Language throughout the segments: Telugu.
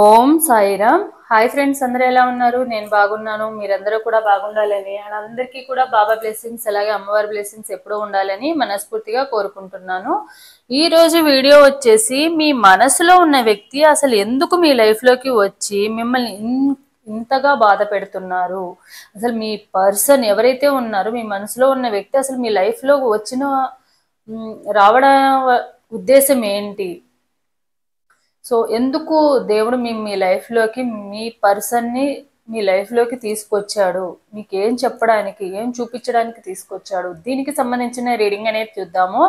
ఓం సాయిరామ్. హాయ్ ఫ్రెండ్స్, అందరూ ఎలా ఉన్నారు? నేను బాగున్నాను. మీరందరూ కూడా బాగుండాలని అండ్ అందరికీ కూడా బాబా బ్లెస్సింగ్స్ అలాగే అమ్మవారి బ్లెస్సింగ్స్ ఎప్పుడూ ఉండాలని మనస్ఫూర్తిగా కోరుకుంటున్నాను. ఈ రోజు వీడియో వచ్చేసి మీ మనసులో ఉన్న వ్యక్తి అసలు ఎందుకు మీ లైఫ్లోకి వచ్చి మిమ్మల్ని ఇంతగా బాధ పెడుతున్నారు, అసలు మీ పర్సన్ ఎవరైతే ఉన్నారో మీ మనసులో ఉన్న వ్యక్తి అసలు మీ లైఫ్లో వచ్చిన రావడం ఉద్దేశం ఏంటి, సో ఎందుకు దేవుడు మీ లైఫ్లోకి మీ పర్సన్ని మీ లైఫ్లోకి తీసుకొచ్చాడు, మీకు ఏం చెప్పడానికి ఏం చూపించడానికి తీసుకొచ్చాడు, దీనికి సంబంధించిన రీడింగ్ అనేది చూద్దాము.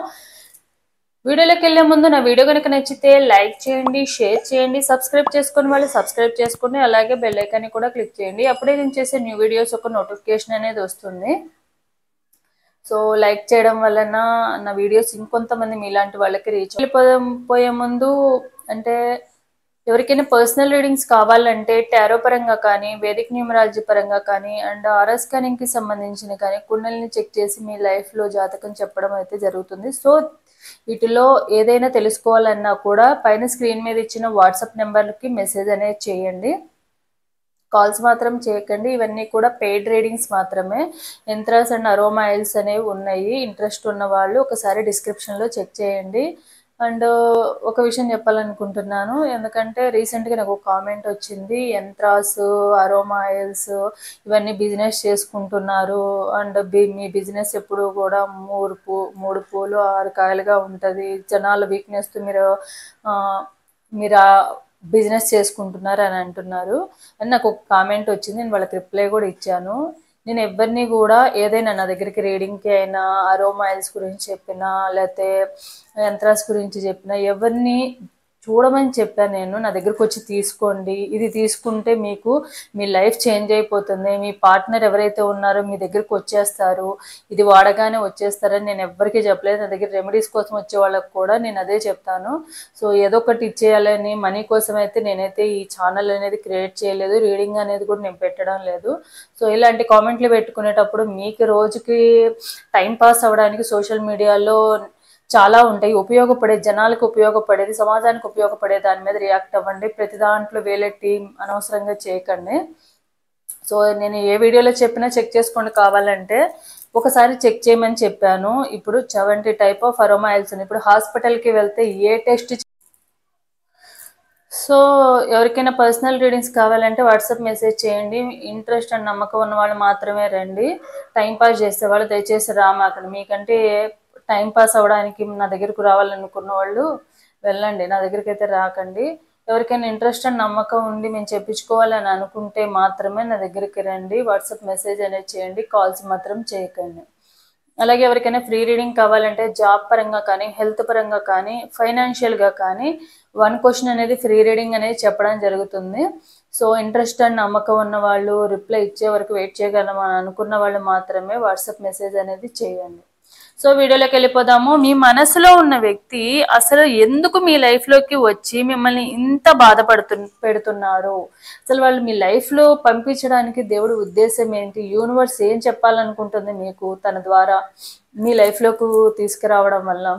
వీడియోలోకి వెళ్ళే ముందు నా వీడియో కనుక నచ్చితే లైక్ చేయండి, షేర్ చేయండి, సబ్స్క్రైబ్ చేసుకుని వాళ్ళు సబ్స్క్రైబ్ చేసుకుని అలాగే బెల్ ఐకాన్ని కూడా క్లిక్ చేయండి. అప్పుడే నేను చేసే న్యూ వీడియోస్ ఒక నోటిఫికేషన్ అనేది వస్తుంది. సో లైక్ చేయడం వలన నా వీడియోస్ ఇంకొంతమంది మీలాంటి వాళ్ళకి రీచ్ పోయే ముందు అంటే ఎవరికైనా పర్సనల్ రీడింగ్స్ కావాలంటే టారో పరంగా కానీ వేదిక్ న్యూమరాలజీ పరంగా కానీ అండ్ ఆర్ఎస్ స్కానింగ్కి సంబంధించిన కానీ కుండల్ని చెక్ చేసి మీ లైఫ్లో జాతకం చెప్పడం అయితే జరుగుతుంది. సో వీటిలో ఏదైనా తెలుసుకోవాలన్నా కూడా పైన స్క్రీన్ మీద ఇచ్చిన వాట్సాప్ నెంబర్కి మెసేజ్ అనేది చేయండి, కాల్స్ మాత్రం చేయకండి. ఇవన్నీ కూడా పెయిడ్ రీడింగ్స్ మాత్రమే. యంత్రాస్ అండ్ అరోమా ఆయిల్స్ అనేవి ఉన్నాయి. ఇంట్రెస్ట్ ఉన్న వాళ్ళు ఒకసారి డిస్క్రిప్షన్లో చెక్ చేయండి. అండ్ ఒక విషయం చెప్పాలనుకుంటున్నాను, ఎందుకంటే రీసెంట్గా నాకు ఒక కామెంట్ వచ్చింది, యంత్రాస్ అరోమా ఆయిల్స్ ఇవన్నీ బిజినెస్ చేసుకుంటున్నారు అండ్ మీ బిజినెస్ ఎప్పుడు కూడా మూడు పూలు 6 కాయలుగా ఉంటుంది, జనాల వీక్నెస్ మీరు మీరు బిజినెస్ చేసుకుంటున్నారు అని అంటున్నారు అని నాకు ఒక కామెంట్ వచ్చింది. నేను వాళ్ళకి రిప్లై కూడా ఇచ్చాను. నేను ఎవరిని కూడా ఏదైనా నా దగ్గరికి రీడింగ్కి అయినా అరోమా ఆయిల్స్ గురించి చెప్పినా లేకపోతే యంత్రాస్ గురించి చెప్పినా ఎవరిని చూడమని చెప్పాను. నేను నా దగ్గరకు వచ్చి తీసుకోండి, ఇది తీసుకుంటే మీకు మీ లైఫ్ చేంజ్ అయిపోతుంది, మీ పార్ట్నర్ ఎవరైతే ఉన్నారో మీ దగ్గరకు వచ్చేస్తారు, ఇది వాడగానే వచ్చేస్తారని నేను ఎవరికీ చెప్పలేదు. నా దగ్గర రెమెడీస్ కోసం వచ్చే వాళ్ళకి కూడా నేను అదే చెప్తాను. సో ఏదో ఒకటి ఇచ్చేయాలని మనీ కోసం అయితే నేనైతే ఈ ఛానల్ అనేది క్రియేట్ చేయలేదు, రీడింగ్ అనేది కూడా నేను పెట్టడం లేదు. సో ఇలాంటి కామెంట్లు పెట్టుకునేటప్పుడు మీకు రోజుకి టైం పాస్ అవ్వడానికి సోషల్ మీడియాలో చాలా ఉంటాయి, ఉపయోగపడే జనాలకు ఉపయోగపడేది సమాజానికి ఉపయోగపడే దాని మీద రియాక్ట్ అవ్వండి. ప్రతి దాంట్లో వేలెట్టి అనవసరంగా చేయకండి. సో నేను ఏ వీడియోలో చెప్పినా చెక్ చేసుకోండి, కావాలంటే ఒకసారి చెక్ చేయమని చెప్పాను. ఇప్పుడు 70 టైప్ ఆఫ్ అరోమా ఆయిల్స్ ఉన్నాయి. ఇప్పుడు హాస్పిటల్కి వెళ్తే ఏ టెస్ట్ సో ఎవరికైనా పర్సనల్ రీడింగ్స్ కావాలంటే వాట్సాప్ మెసేజ్ చేయండి. ఇంట్రెస్ట్ అండ్ నమ్మకం ఉన్న వాళ్ళు మాత్రమే రండి, టైంపాస్ చేసేవాళ్ళు దయచేసి రామాకండి. మీకంటే టైంపాస్ అవ్వడానికి నా దగ్గరకు రావాలనుకున్న వాళ్ళు వెళ్ళండి, నా దగ్గరికి అయితే రాకండి. ఎవరికైనా ఇంట్రెస్ట్ అండ్ నమ్మకం ఉండి మేము చెప్పించుకోవాలని అనుకుంటే మాత్రమే నా దగ్గరికి రండి, వాట్సాప్ మెసేజ్ అనేది చేయండి, కాల్స్ మాత్రం చేయకండి. అలాగే ఎవరికైనా ఫ్రీ రీడింగ్ కావాలంటే జాబ్ పరంగా కానీ హెల్త్ పరంగా కానీ ఫైనాన్షియల్గా కానీ 1 క్వశ్చన్ అనేది ఫ్రీ రీడింగ్ అనేది చెప్పడం జరుగుతుంది. సో ఇంట్రెస్ట్ అండ్ నమ్మకం ఉన్న వాళ్ళు రిప్లై ఇచ్చే వరకు వెయిట్ చేయగలం అని అనుకున్న వాళ్ళు మాత్రమే వాట్సాప్ మెసేజ్ అనేది చేయండి. సో వీడియోలోకి వెళ్ళిపోదాము. మీ మనసులో ఉన్న వ్యక్తి అసలు ఎందుకు మీ లైఫ్లోకి వచ్చి మిమ్మల్ని ఇంత పెడుతున్నారు, అసలు వాళ్ళు మీ లైఫ్లో పంపించడానికి దేవుడి ఉద్దేశం ఏంటి, యూనివర్స్ ఏం చెప్పాలనుకుంటుంది మీకు తన ద్వారా మీ లైఫ్లోకి తీసుకురావడం వల్ల.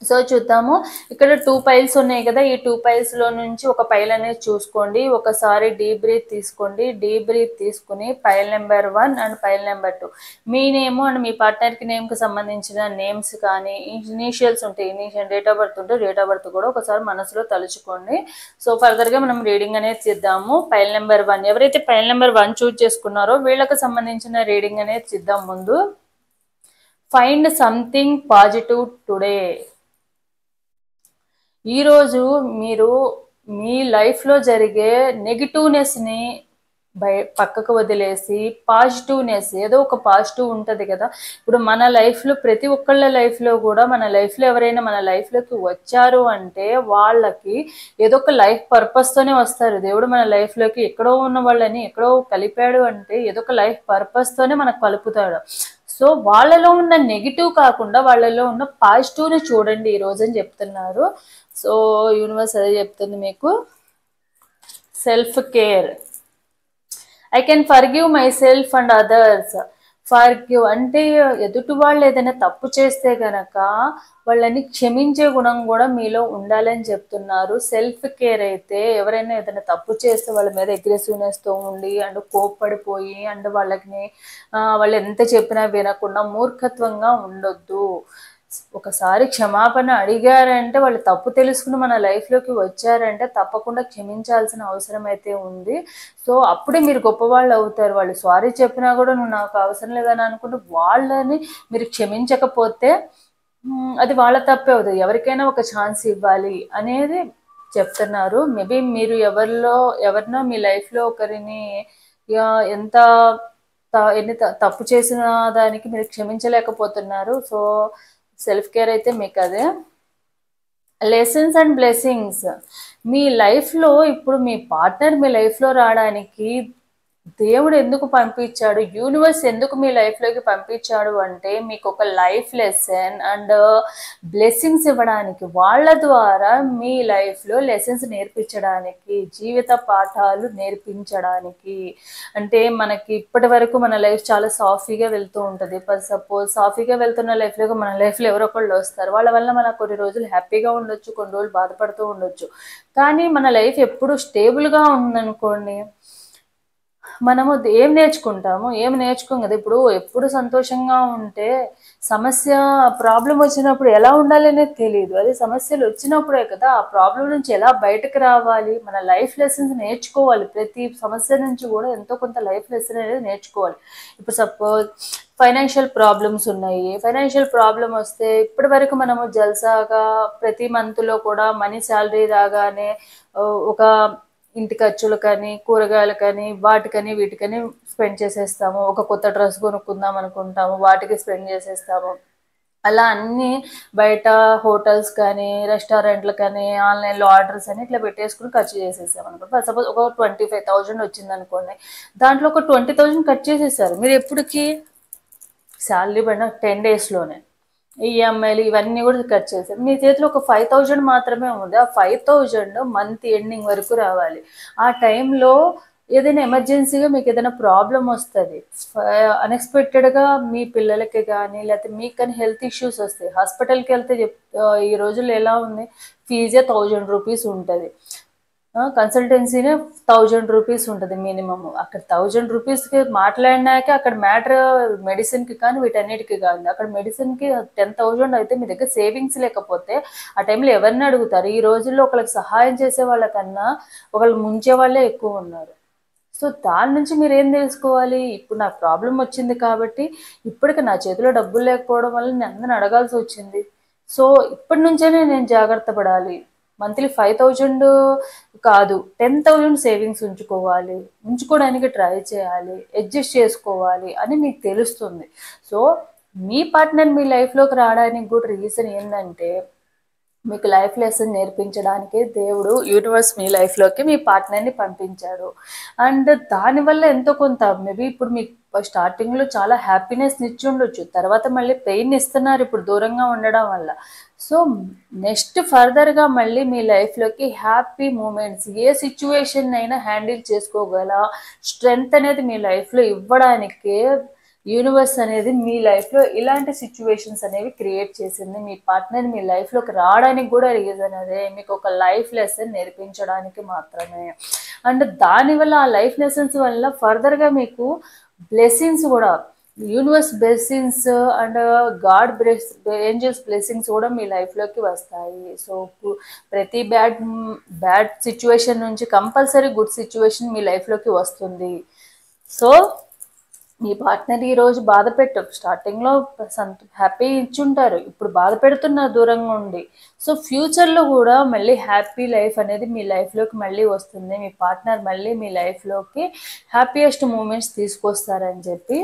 సో చూద్దాము. ఇక్కడ 2 పైల్స్ ఉన్నాయి కదా, ఈ 2 పైల్స్లో నుంచి ఒక పైల్ అనేది చూసుకోండి. ఒకసారి డీప్ బ్రీత్ తీసుకోండి. డీప్ బ్రీత్ తీసుకుని pile number 1 and pile number 2 మీ నేమ్ అండ్ మీ పార్ట్నర్కి నేమ్కి సంబంధించిన నేమ్స్ కానీ ఇనీషియల్స్ ఉంటాయి, ఇనీషియల్ డేట్ ఆఫ్ బర్త్ ఉంటే డేట్ ఆఫ్ బర్త్ కూడా ఒకసారి మనసులో తలుచుకోండి. సో ఫర్దర్గా మనం రీడింగ్ అనేది చేద్దాము. పైల్ నెంబర్ 1 ఎవరైతే పైల్ నెంబర్ 1 చూజ్ చేసుకున్నారో వీళ్ళకి సంబంధించిన రీడింగ్ అనేది చేద్దాం. ముందు ఫైండ్ సంథింగ్ పాజిటివ్ టుడే. ఈరోజు మీరు మీ లైఫ్లో జరిగే నెగిటివ్నెస్ని పక్కకు వదిలేసి పాజిటివ్నెస్, ఏదో ఒక పాజిటివ్ ఉంటుంది కదా. ఇప్పుడు మన లైఫ్లో ప్రతి ఒక్కళ్ళ లైఫ్లో కూడా మన లైఫ్లో ఎవరైనా మన లైఫ్లోకి వచ్చారు అంటే వాళ్ళకి ఏదో ఒక లైఫ్ పర్పస్తోనే వస్తారు. దేవుడు మన లైఫ్లోకి ఎక్కడో ఉన్న వాళ్ళని ఎక్కడో కలిపాడు అంటే ఏదో ఒక లైఫ్ పర్పస్తోనే మనకు కలుపుతాడు. సో వాళ్ళలో ఉన్న నెగిటివ్ కాకుండా వాళ్ళలో ఉన్న పాజిటివ్ని చూడండి ఈరోజు అని చెప్తున్నారు. సో యూనివర్స్ అదే చెప్తుంది మీకు. Self care. I can forgive myself and others. Forgive అంటే ఎదుటి వాళ్ళు ఏదైనా తప్పు చేస్తే గనక వాళ్ళని క్షమించే గుణం కూడా మీలో ఉండాలని చెప్తున్నారు. సెల్ఫ్ కేర్ అయితే ఎవరైనా ఏదైనా తప్పు చేస్తే వాళ్ళ మీద అగ్రెసివ్నెస్తో ఉండి అండ్ కోప్పడిపోయి అండ్ వాళ్ళకి వాళ్ళు ఎంత చెప్పినా వినకుండా మూర్ఖత్వంగా ఉండొద్దు. ఒకసారి క్షమాపణ అడిగారంటే వాళ్ళు తప్పు తెలుసుకుని మన లైఫ్లోకి వచ్చారంటే తప్పకుండా క్షమించాల్సిన అవసరం అయితే ఉంది. సో అప్పుడే మీరు గొప్పవాళ్ళు అవుతారు. వాళ్ళు సారీ చెప్పినా కూడా నువ్వు నాకు అవసరం లేదని అనుకుంటే వాళ్ళని మీరు క్షమించకపోతే అది వాళ్ళ తప్పే అవుతుంది. ఎవరికైనా ఒక ఛాన్స్ ఇవ్వాలి అనేది చెప్తున్నారు. మేబీ మీరు ఎవరినో మీ లైఫ్లో ఒకరిని ఎంత ఎన్ని తప్పు చేసిన దానికి మీరు క్షమించలేకపోతున్నారు. సో సెల్ఫ్ కేర్ అయితే మీకు అదే. లెసన్స్ అండ్ బ్లెస్సింగ్స్ మీ లైఫ్లో ఇప్పుడు మీ పార్ట్నర్ మీ లైఫ్లో రావడానికి దేవుడు ఎందుకు పంపించాడు, యూనివర్స్ ఎందుకు మీ లైఫ్లోకి పంపించాడు అంటే మీకు ఒక లైఫ్ లెసన్ అండ్ బ్లెస్సింగ్స్ ఇవ్వడానికి, వాళ్ళ ద్వారా మీ లైఫ్లో లెసన్స్ నేర్పించడానికి, జీవిత పాఠాలు నేర్పించడానికి. అంటే మనకి ఇప్పటి వరకు మన లైఫ్ చాలా సాఫీగా వెళ్తూ ఉంటుంది. సపోజ్ సాఫీగా వెళ్తున్న లైఫ్లోకి మన లైఫ్లో ఎవరో ఒకళ్ళు వస్తారు. వాళ్ళ వల్ల మనకు కొన్ని రోజులు హ్యాపీగా ఉండొచ్చు, కొన్ని రోజులు బాధపడుతూ ఉండొచ్చు. కానీ మన లైఫ్ ఎప్పుడు స్టేబుల్గా ఉందనుకోండి, మనము ఏం నేర్చుకుంటాము, ఏం నేర్చుకోం కదా. ఇప్పుడు ఎప్పుడు సంతోషంగా ఉంటే ప్రాబ్లం వచ్చినప్పుడు ఎలా ఉండాలి అనేది తెలియదు. అదే సమస్యలు వచ్చినప్పుడే కదా ఆ ప్రాబ్లం నుంచి ఎలా బయటకు రావాలి, మన లైఫ్ లెసన్స్ నేర్చుకోవాలి. ప్రతి సమస్య నుంచి కూడా ఎంతో కొంత లైఫ్ లెసన్ అనేది నేర్చుకోవాలి. ఇప్పుడు సపోజ్ ఫైనాన్షియల్ ప్రాబ్లమ్స్ ఉన్నాయి. ఫైనాన్షియల్ ప్రాబ్లం వస్తే ఇప్పటి వరకు మనము జల్సాగా ప్రతి మంత్లో కూడా మనీ శాలరీ రాగానే ఒక ఇంటి ఖర్చులు కానీ, కూరగాయలు కానీ, వాటికని వీటికని స్పెండ్ చేసేస్తాము. ఒక కొత్త డ్రెస్ కొనుక్కుందాం అనుకుంటాము, వాటికి స్పెండ్ చేసేస్తాము. అలా అన్నీ బయట హోటల్స్ కానీ, రెస్టారెంట్లు కానీ, ఆన్లైన్లో ఆర్డర్స్ అని ఇట్లా పెట్టేసుకుని ఖర్చు చేసేసాం అనుకోండి. సపోజ్ ఒక 25,000 వచ్చింది అనుకోండి, దాంట్లో ఒక 20,000 కట్ చేసేసారు. మీరు ఎప్పటికీ శాలరీ పడిన 10 డేస్లోనే ఈఎంఐలు ఇవన్నీ కూడా కట్ చేశారు. మీ చేతిలో ఒక 5,000 మాత్రమే ఉంది. ఆ 5,000 మంత్ ఎండింగ్ వరకు రావాలి. ఆ టైంలో ఏదైనా ఎమర్జెన్సీగా మీకు ఏదైనా ప్రాబ్లం వస్తుంది, అన్ఎక్స్పెక్టెడ్గా మీ పిల్లలకి కానీ లేకపోతే మీకు కానీ హెల్త్ ఇష్యూస్ వస్తాయి. హాస్పిటల్కి వెళ్తే ఈ రోజుల్లో ఎలా ఉంది, ఫీజే 1,000 రూపీస్ ఉంటుంది. కన్సల్టెన్సీనే 1,000 రూపీస్ ఉంటుంది మినిమమ్. అక్కడ 1,000 రూపీస్కి మాట్లాడినాక అక్కడ మ్యాటర్ మెడిసిన్కి కానీ వీటన్నిటికీ కాదు. అక్కడ మెడిసిన్కి 10,000 అయితే మీ దగ్గర సేవింగ్స్ లేకపోతే ఆ టైంలో ఎవరిని అడుగుతారు? ఈ రోజుల్లో ఒకళ్ళకి సహాయం చేసే వాళ్ళకన్నా ఒకళ్ళు ముంచే వాళ్ళే ఎక్కువ ఉన్నారు. సో దాని నుంచి మీరు ఏం తెలుసుకోవాలి, ఇప్పుడు నాకు ప్రాబ్లం వచ్చింది కాబట్టి ఇప్పటికి నా చేతిలో డబ్బులు లేకపోవడం వల్ల నేను అందరిని అడగాల్సి వచ్చింది. సో ఇప్పటి నుంచేనే నేను జాగ్రత్త పడాలి. మంత్లీ 5,000 కాదు 10,000 సేవింగ్స్ ఉంచుకోవడానికి ట్రై చేయాలి, అడ్జస్ట్ చేసుకోవాలి అని మీకు తెలుస్తుంది. సో మీ పార్ట్నర్ మీ లైఫ్లోకి రావడానికి కూడా రీజన్ ఏంటంటే మీకు లైఫ్ లెసన్ నేర్పించడానికి దేవుడు యూనివర్స్ మీ లైఫ్లోకి మీ పార్ట్నర్ని పంపించాడు. అండ్ దానివల్ల ఎంతో కొంత మేబీ ఇప్పుడు మీకు స్టార్టింగ్లో చాలా హ్యాపీనెస్ ఇచ్చి ఉండొచ్చు, తర్వాత మళ్ళీ పెయిన్ ఇస్తున్నారు ఇప్పుడు దూరంగా ఉండడం వల్ల. సో నెక్స్ట్ ఫర్దర్గా మళ్ళీ మీ లైఫ్లోకి హ్యాపీ మూమెంట్స్, ఏ సిచ్యువేషన్ అయినా హ్యాండిల్ చేసుకోగల స్ట్రెంగ్త్ అనేది మీ లైఫ్లో ఇవ్వడానికే యూనివర్స్ అనేది మీ లైఫ్లో ఇలాంటి సిచ్యువేషన్స్ అనేవి క్రియేట్ చేసింది. మీ పార్ట్నర్ మీ లైఫ్లోకి రావడానికి కూడా రీజన్ అదే, మీకు ఒక లైఫ్ లెసన్ నేర్పించడానికి మాత్రమే. అండ్ దానివల్ల ఆ లైఫ్ లెసన్స్ వల్ల ఫర్దర్గా మీకు బ్లెస్సింగ్స్ కూడా, universe blessings and God angels blessings కూడా మీ లైఫ్లోకి వస్తాయి. సో ప్రతి బ్యాడ్ సిచ్యువేషన్ నుంచి కంపల్సరీ గుడ్ సిచ్యువేషన్ మీ లైఫ్లోకి వస్తుంది. సో మీ పార్ట్నర్ ఈరోజు బాధ స్టార్టింగ్లో హ్యాపీ ఇచ్చుంటారు, ఇప్పుడు బాధ పెడుతున్నారు దూరంగా ఉండి. సో ఫ్యూచర్లో కూడా మళ్ళీ హ్యాపీ లైఫ్ అనేది మీ లైఫ్లోకి మళ్ళీ వస్తుంది. మీ పార్ట్నర్ మళ్ళీ మీ లైఫ్లోకి హ్యాపీయెస్ట్ మూమెంట్స్ తీసుకొస్తారని చెప్పి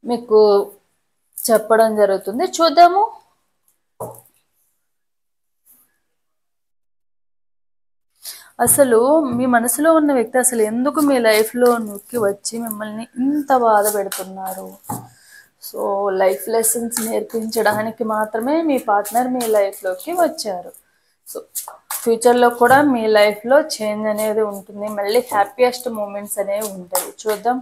మీకు చెప్పడం జరుగుతుంది. చూద్దాము. అసలు మీ మనసులో ఉన్న వ్యక్తి అసలు ఎందుకు మీ లైఫ్లో నొక్కి వచ్చి మిమ్మల్ని ఇంత బాధ పెడుతున్నారు? సో లైఫ్ లెసన్స్ నేర్పించడానికి మాత్రమే మీ పార్ట్నర్ మీ లైఫ్లోకి వచ్చారు. సో ఫ్యూచర్లో కూడా మీ లైఫ్లో చేంజ్ అనేది ఉంటుంది, మళ్ళీ హ్యాపీయెస్ట్ మూమెంట్స్ అనేవి ఉంటాయి. చూద్దాం.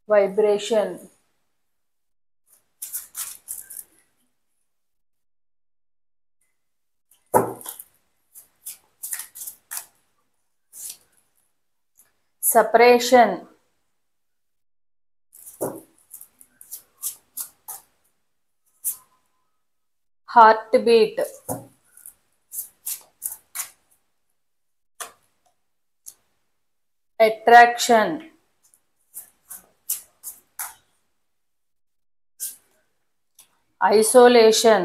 Vibration, separation, heartbeat, attraction, isolation,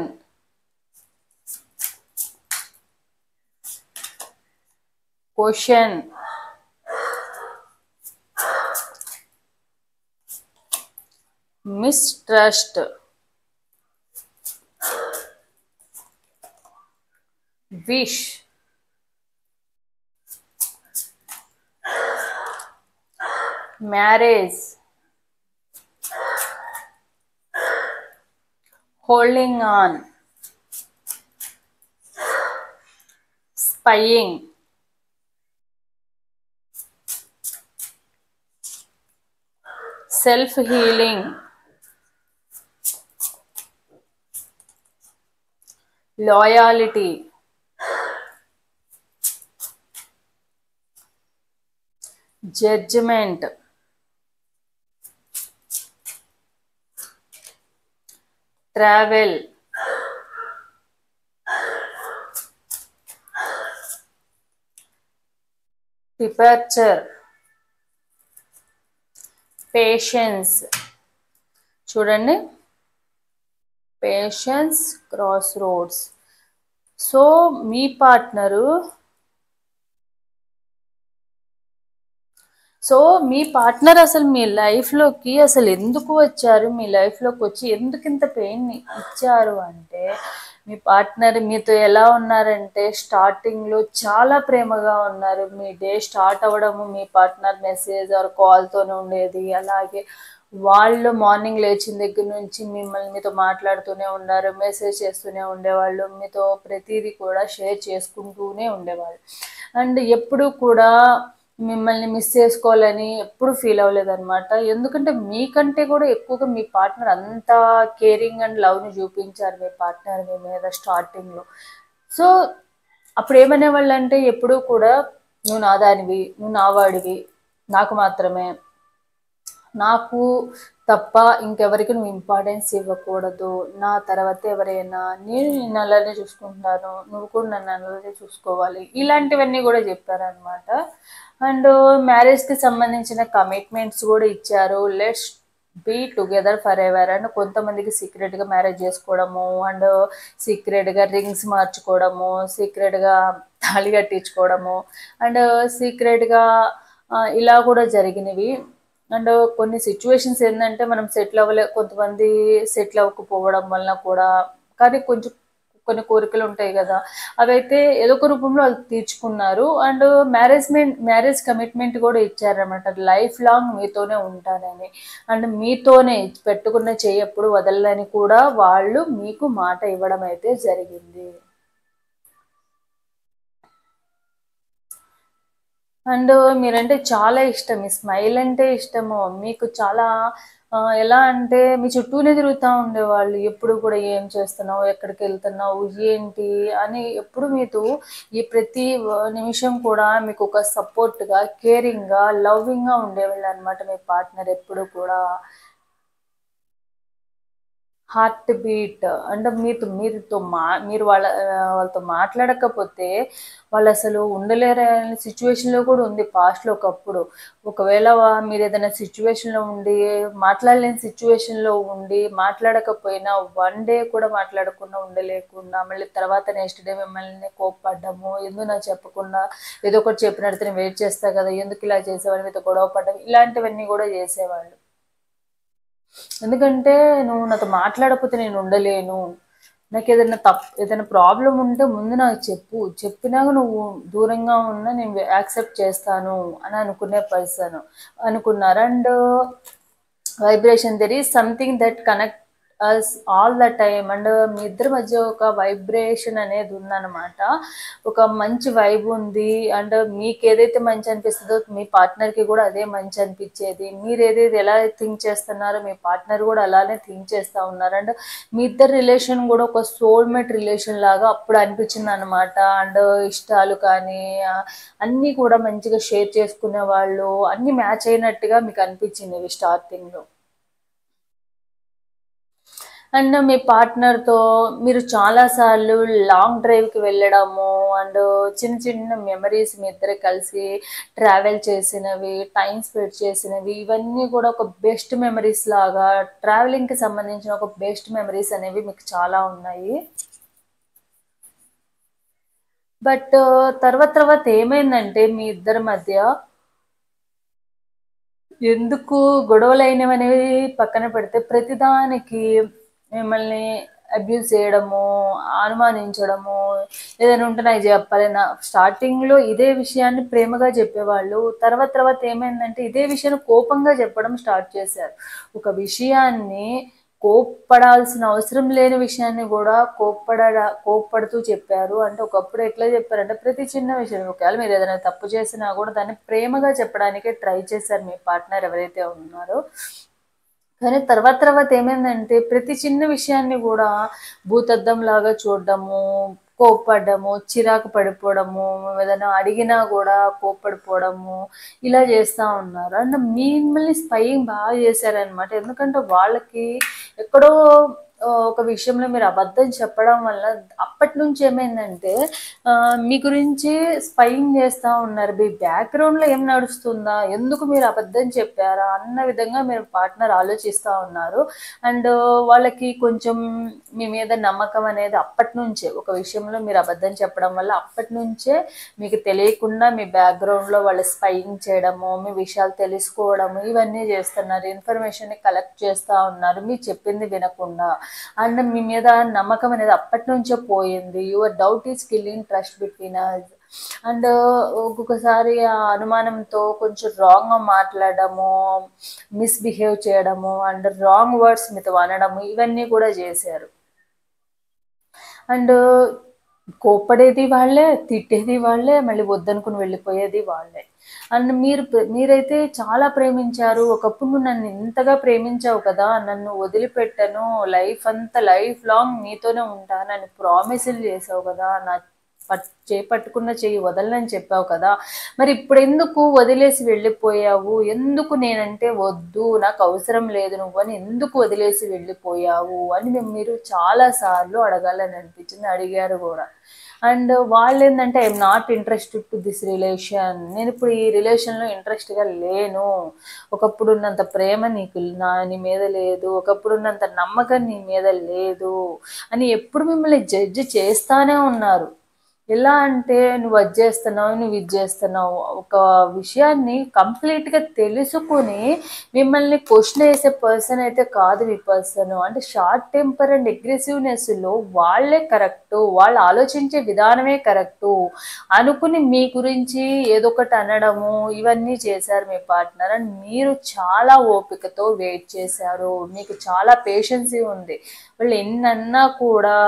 question, mistrust, wish, marriage, holding on, spying, self-healing, loyalty, judgment, travel, departure, patience. చూడండి, పేషెన్స్, క్రాస్ రోడ్స్. సో మీ పార్ట్నరు అసలు మీ లైఫ్లోకి అసలు ఎందుకు వచ్చారు, మీ లైఫ్లోకి వచ్చి ఎందుకు ఇంత పెయిన్ ఇచ్చారు అంటే, మీ పార్ట్నర్ మీతో ఎలా ఉన్నారంటే స్టార్టింగ్లో చాలా ప్రేమగా ఉన్నారు. మీ డే స్టార్ట్ అవ్వడము మీ పార్ట్నర్ మెసేజ్ ఆర్ కాల్తోనే ఉండేది. అలాగే వాళ్ళు మార్నింగ్ లేచిన దగ్గర నుంచి మీతో మాట్లాడుతూనే ఉన్నారు, మెసేజ్ చేస్తూనే ఉండేవాళ్ళు, మీతో ప్రతిదీ కూడా షేర్ చేసుకుంటూనే ఉండేవాళ్ళు. అండ్ ఎప్పుడు కూడా మిమ్మల్ని మిస్ చేసుకోవాలని ఎప్పుడు ఫీల్ అవ్వలేదన్నమాట. ఎందుకంటే మీకంటే కూడా ఎక్కువగా మీ పార్ట్నర్ అంత కేరింగ్ అండ్ లవ్ని చూపించారు మీ పార్ట్నర్ మీ మీద స్టార్టింగ్లో. సో అప్పుడు ఏమనేవాళ్ళు అంటే, ఎప్పుడూ కూడా నువ్వు నా దానివి, నువ్వు నా వాడివి, నాకు మాత్రమే, నాకు తప్ప ఇంకెవరికి నువ్వు ఇంపార్టెన్స్ ఇవ్వకూడదు, నా తర్వాత ఎవరైనా, నేను నిన్ను అలానే చూసుకుంటున్నాను, నువ్వు కూడా నన్ను అలానే చూసుకోవాలి, ఇలాంటివన్నీ కూడా చెప్పారనమాట. అండ్ మ్యారేజ్కి సంబంధించిన కమిట్మెంట్స్ కూడా ఇచ్చారు. Let's be together forever. And కొంతమందికి సీక్రెట్గా మ్యారేజ్ చేసుకోవడము, అండ్ సీక్రెట్గా రింగ్స్ మార్చుకోవడము, సీక్రెట్గా తాళి కట్టించుకోవడము, అండ్ సీక్రెట్గా ఇలా కూడా జరిగినవి. అండ్ కొన్ని సిచ్యువేషన్స్ ఏంటంటే మనం కొంతమంది సెటిల్ అవ్వకపోవడం వలన కూడా, కానీ కొన్ని కోరికలు ఉంటాయి కదా, అవైతే ఏదో ఒక రూపంలో వాళ్ళు తీర్చుకున్నారు. అండ్ మ్యారేజ్ కమిట్మెంట్ కూడా ఇచ్చారనమాట, లైఫ్ లాంగ్ మీతోనే ఉంటానని. అండ్ మీతోనే పెట్టుకున్న చెయ్యి ఎప్పుడు వదలని కూడా వాళ్ళు మీకు మాట ఇవ్వడం అయితే జరిగింది. అండ్ మీరంటే చాలా ఇష్టం, మీ స్మైల్ అంటే ఇష్టము, మీకు చాలా ఎలా అంటే మీ చుట్టూనే తిరుగుతూ ఉండేవాళ్ళు. ఎప్పుడు కూడా ఏం చేస్తున్నావు, ఎక్కడికి వెళ్తున్నావు, ఏంటి అని ఎప్పుడు మీతో ఈ ప్రతి నిమిషం కూడా మీకు ఒక సపోర్ట్గా, కేరింగ్గా, లవ్వింగ్గా ఉండేవాళ్ళు అనమాట మీ పార్ట్నర్ ఎప్పుడు కూడా. హార్ట్ బీట్ అంటే మీరు వాళ్ళతో మాట్లాడకపోతే వాళ్ళు అసలు ఉండలేరనే సిచ్యువేషన్లో కూడా ఉంది పాస్ట్లో ఒకప్పుడు. ఒకవేళ మీరు ఏదైనా సిచ్యువేషన్లో ఉండి, మాట్లాడలేని సిచ్యువేషన్లో ఉండి, మాట్లాడకపోయినా 1 డే కూడా మాట్లాడకుండా ఉండలేకుండా, మళ్ళీ తర్వాత నెక్స్ట్ డే మిమ్మల్ని కోప్పడ్డము, ఎందుకు నాకు చెప్పకుండా, ఏదో ఒకటి చెప్పినట్టు నేను వెయిట్ చేస్తా కదా, ఎందుకు ఇలా చేసేవాళ్ళు, మీతో గొడవ పడ్డం, ఇలాంటివన్నీ కూడా చేసేవాళ్ళు. ఎందుకంటే నువ్వు నాతో మాట్లాడకపోతే నేను ఉండలేను, నాకు ఏదైనా ప్రాబ్లం ఉంటే ముందు నాకు చెప్పినాక నువ్వు దూరంగా ఉన్నా నేను యాక్సెప్ట్ చేస్తాను అని అనుకున్నారు. And vibration, there is something that connect us all the time. And మీ ఇద్దరి మధ్య ఒక వైబ్రేషన్ అనేది ఉందన్నమాట. ఒక మంచి వైబ్ ఉంది. అండ్ మీకు ఏదైతే మంచి అనిపిస్తుందో మీ పార్ట్నర్కి కూడా అదే మంచి అనిపించేది. మీరు ఏదైతే ఎలా థింక్ చేస్తున్నారో మీ పార్ట్నర్ కూడా అలానే థింక్ చేస్తూ ఉన్నారు. అండ్ మీ ఇద్దరు రిలేషన్ కూడా ఒక సోల్మేట్ రిలేషన్ లాగా అప్పుడు అనిపించింది అనమాట. అండ్ ఇష్టాలు కానీ అన్నీ కూడా మంచిగా షేర్ చేసుకునే వాళ్ళు, అన్నీ మ్యాచ్ అయినట్టుగా మీకు అనిపించింది స్టార్టింగ్లో. అండ్ మీ పార్ట్నర్తో మీరు చాలాసార్లు లాంగ్ డ్రైవ్కి వెళ్ళడము, అండ్ చిన్న చిన్న మెమరీస్ మీ ఇద్దరు కలిసి ట్రావెల్ చేసినవి, టైం స్పెండ్ చేసినవి, ఇవన్నీ కూడా ఒక బెస్ట్ మెమరీస్ లాగా, ట్రావెలింగ్కి సంబంధించిన ఒక బెస్ట్ మెమరీస్ అనేవి మీకు చాలా ఉన్నాయి. బట్ తర్వాత తర్వాత ఏమైందంటే మీ ఇద్దరి మధ్య ఎందుకు గొడవలైనవనేవి పక్కన పెడితే ప్రతిదానికి మిమ్మల్ని అబ్యూస్ చేయడము, అనుమానించడము, ఏదైనా ఉంటే నాకు చెప్పాలి. స్టార్టింగ్లో ఇదే విషయాన్ని ప్రేమగా చెప్పేవాళ్ళు. తర్వాత తర్వాత ఏమైందంటే ఇదే విషయాన్ని కోపంగా చెప్పడం స్టార్ట్ చేశారు. ఒక విషయాన్ని కోప్పడాల్సిన అవసరం లేని విషయాన్ని కూడా కోప్పడుతూ చెప్పారు. అంటే ఒకప్పుడు ఎట్లా చెప్పారంటే ప్రతి చిన్న విషయం, ఒకవేళ మీరు ఏదైనా తప్పు చేసినా కూడా దాన్ని ప్రేమగా చెప్పడానికే ట్రై చేశారు మీ పార్ట్నర్ ఎవరైతే ఉన్నారో. కానీ తర్వాత తర్వాత ఏమైందంటే ప్రతి చిన్న విషయాన్ని కూడా భూతద్దం లాగా చూడడము, కోప్పడము, చిరాకు పడిపోవడము, ఏదైనా అడిగినా కూడా కోప్పడిపోవడము, ఇలా చేస్తూ ఉన్నారు. అండ్ మిమ్మల్ని స్పైయింగ్ బాగా చేశారనమాట. ఎందుకంటే వాళ్ళకి ఎక్కడో ఒక విషయంలో మీరు అబద్ధం చెప్పడం వల్ల అప్పటి నుంచి ఏమైందంటే మీ గురించి స్పైయింగ్ చేస్తూ ఉన్నారు. మీ బ్యాక్గ్రౌండ్లో ఏం నడుస్తుందా, ఎందుకు మీరు అబద్ధం చెప్పారా అన్న విధంగా మీరు పార్ట్నర్ ఆలోచిస్తూ ఉన్నారు. అండ్ వాళ్ళకి కొంచెం మీ మీద నమ్మకం అనేది అప్పటి నుంచే, ఒక విషయంలో మీరు అబద్ధం చెప్పడం వల్ల అప్పటి నుంచే మీకు తెలియకుండా మీ బ్యాక్గ్రౌండ్లో వాళ్ళు స్పైయింగ్ చేయడము, మీ విషయాలు తెలుసుకోవడము, ఇవన్నీ చేస్తున్నారు. ఇన్ఫర్మేషన్ని కలెక్ట్ చేస్తూ ఉన్నారు మీరు చెప్పింది వినకుండా. అండ్ మీ మీద నమ్మకం అనేది అప్పటి నుంచే పోయింది. Your doubt is killing trust between us. And ఒక్కొక్కసారి ఆ అనుమానంతో కొంచెం రాంగ్గా మాట్లాడడము, మిస్బిహేవ్ చేయడము, అండ్ రాంగ్ వర్డ్స్ మీతో అనడము, ఇవన్నీ కూడా చేశారు. అండ్ కోప్పడేది వాళ్ళే, తిట్టేది వాళ్ళే, మళ్ళీ వద్దనుకుని వెళ్ళిపోయేది వాళ్ళే. అండ్ మీరైతే చాలా ప్రేమించారు. ఒకప్పుడు నువ్వు నన్ను ఇంతగా ప్రేమించావు కదా, నన్ను వదిలిపెట్టను, లైఫ్ లాంగ్ నీతోనే ఉంటానని ప్రామిసులు చేసావు కదా, నా చేపట్టుకున్న చెయ్యి వదలనని చెప్పావు కదా, మరి ఇప్పుడు ఎందుకు వదిలేసి వెళ్ళిపోయావు, ఎందుకు నేనంటే వద్దు, నాకు అవసరం లేదు నువ్వు అని ఎందుకు వదిలేసి వెళ్ళిపోయావు అని మీరు చాలాసార్లు అడగాలని అనిపించింది, అడిగారు కూడా. అండ్ వాళ్ళు ఏంటంటే I'm not interested to this relation, నేను ఇప్పుడు ఈ రిలేషన్లో ఇంట్రెస్ట్గా లేను, ఒకప్పుడు ఉన్నంత ప్రేమ నీ మీద లేదు, ఒకప్పుడు ఉన్నంత నమ్మకం నీ మీద లేదు అని ఎప్పుడు మిమ్మల్ని జడ్జి చేస్తానే ఉన్నారు. ఎలా అంటే నువ్వు అది చేస్తున్నావు, నువ్వు ఇది చేస్తున్నావు, ఒక విషయాన్ని కంప్లీట్గా తెలుసుకుని మిమ్మల్ని క్వశ్చన్ వేసే పర్సన్ అయితే కాదు మీ పర్సన్. అంటే షార్ట్ టెంపర్ అండ్ అగ్రెసివ్నెస్లో వాళ్ళే కరెక్టు, వాళ్ళు ఆలోచించే విధానమే కరెక్టు అనుకుని మీ గురించి ఏదో ఒకటి అనడము, ఇవన్నీ చేశారు మీ పార్ట్నర్. అండ్ మీరు చాలా ఓపికతో వెయిట్ చేశారు, మీకు చాలా పేషెన్సీ ఉంది. వాళ్ళు ఎన్నన్నా కూడా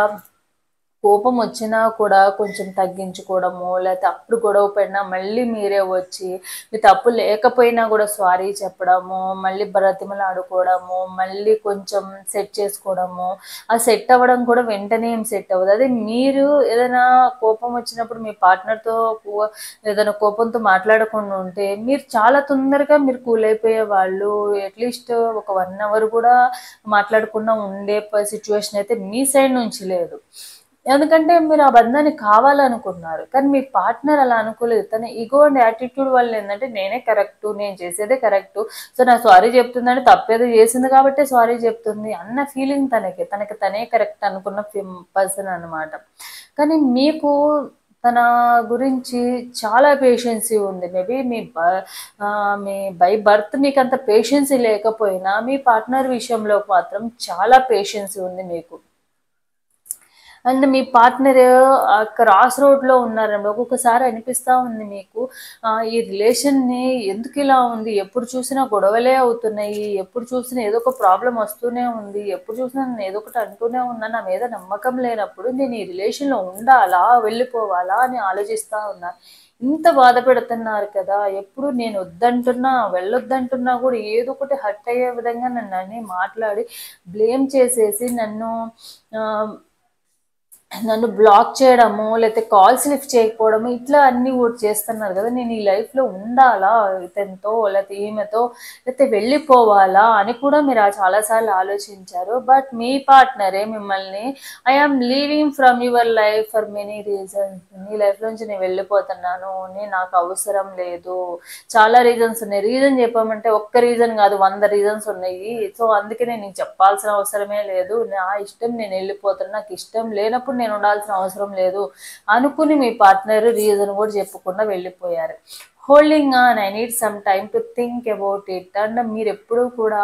కోపం వచ్చినా కూడా కొంచెం తగ్గించుకోవడము, లేకపోతే అప్పుడు గొడవ పడినా మళ్ళీ మీరే వచ్చి మీ తప్పు లేకపోయినా కూడా సారీ చెప్పడము, మళ్ళీ బ్రతిమలాడుకోవడము, మళ్ళీ కొంచెం సెట్ చేసుకోవడము. ఆ సెట్ అవ్వడం కూడా వెంటనే ఏం సెట్ అవ్వదు. అదే మీరు ఏదైనా కోపం వచ్చినప్పుడు మీ పార్ట్నర్తో ఏదైనా కోపంతో మాట్లాడకుండా ఉంటే మీరు చాలా తొందరగా మీరు కూల్ అయిపోయే వాళ్ళు. అట్లీస్ట్ ఒక 1 అవర్ కూడా మాట్లాడకుండా ఉండే సిచ్యువేషన్ అయితే మీ సైడ్ నుంచి లేదు. ఎందుకంటే మీరు ఆ బంధాన్ని కావాలనుకున్నారు, కానీ మీ పార్ట్నర్ అలా అనుకోలేదు. తన ఈగో అండ్ యాటిట్యూడ్ వల్ల ఏంటంటే నేనే కరెక్టు, నేను చేసేదే కరెక్టు, సో నాకు సారీ చెప్తుందంటే తప్పేదో చేసింది కాబట్టి సారీ చెప్తుంది అన్న ఫీలింగ్ తనకి తనే కరెక్ట్ అనుకున్న పర్సన్ అనమాట. కానీ మీకు తన గురించి చాలా పేషెన్సీ ఉంది. మేబీ మీ బై బర్త్ మీకు అంత పేషెన్సీ లేకపోయినా మీ పార్ట్నర్ విషయంలో మాత్రం చాలా పేషెన్సీ ఉంది మీకు. అండ్ మీ పార్ట్నర్ క్రాస్ రోడ్లో ఉన్నారండి. ఒక్కొక్కసారి అనిపిస్తూ ఉంది మీకు ఈ రిలేషన్ని ఎందుకు ఇలా ఉంది, ఎప్పుడు చూసినా గొడవలే అవుతున్నాయి, ఎప్పుడు చూసినా ఏదో ఒక ప్రాబ్లం వస్తూనే ఉంది, ఎప్పుడు చూసినా నేను ఏదో ఒకటి అంటూనే ఉన్నా, నా మీద నమ్మకం లేనప్పుడు నేను ఈ రిలేషన్లో ఉండాలా వెళ్ళిపోవాలా అని ఆలోచిస్తూ ఉన్నా. ఇంత బాధ పెడుతున్నారు కదా, ఎప్పుడు నేను వద్దంటున్నా వెళ్ళొద్దంటున్నా కూడా ఏదో ఒకటి హర్ట్ అయ్యే విధంగా నన్ను అని మాట్లాడి బ్లేమ్ చేసేసి నన్ను బ్లాక్ చేయడము, లేకపోతే కాల్స్ లిఫ్ట్ చేయకపోవడము, ఇట్లా అన్నీ కూడా చేస్తున్నారు కదా. నేను ఈ లైఫ్లో ఉండాలా ఇతనితో, లేకపోతే ఈమెతో, లేకపోతే వెళ్ళిపోవాలా అని కూడా మీరు చాలాసార్లు ఆలోచించారు. బట్ మీ పార్ట్నరే మిమ్మల్ని I am leaving from your life for many reasons, నీ లైఫ్ నుంచి నేను వెళ్ళిపోతున్నాను, నాకు అవసరం లేదు, చాలా రీజన్స్ ఉన్నాయి. రీజన్ చెప్పామంటే ఒక్క రీజన్ కాదు, 100 రీజన్స్ ఉన్నాయి. సో అందుకే నేను చెప్పాల్సిన అవసరమే లేదు, నా ఇష్టం, నేను వెళ్ళిపోతాను, నాకు ఇష్టం లేనప్పుడు నేను ఉండాల్సిన అవసరం లేదు అనుకుని మీ పార్ట్నర్ రీజన్ కూడా చెప్పకుండా వెళ్ళిపోయారు. Holding on, I need some time to think about it. And మీరు ఎప్పుడూ కూడా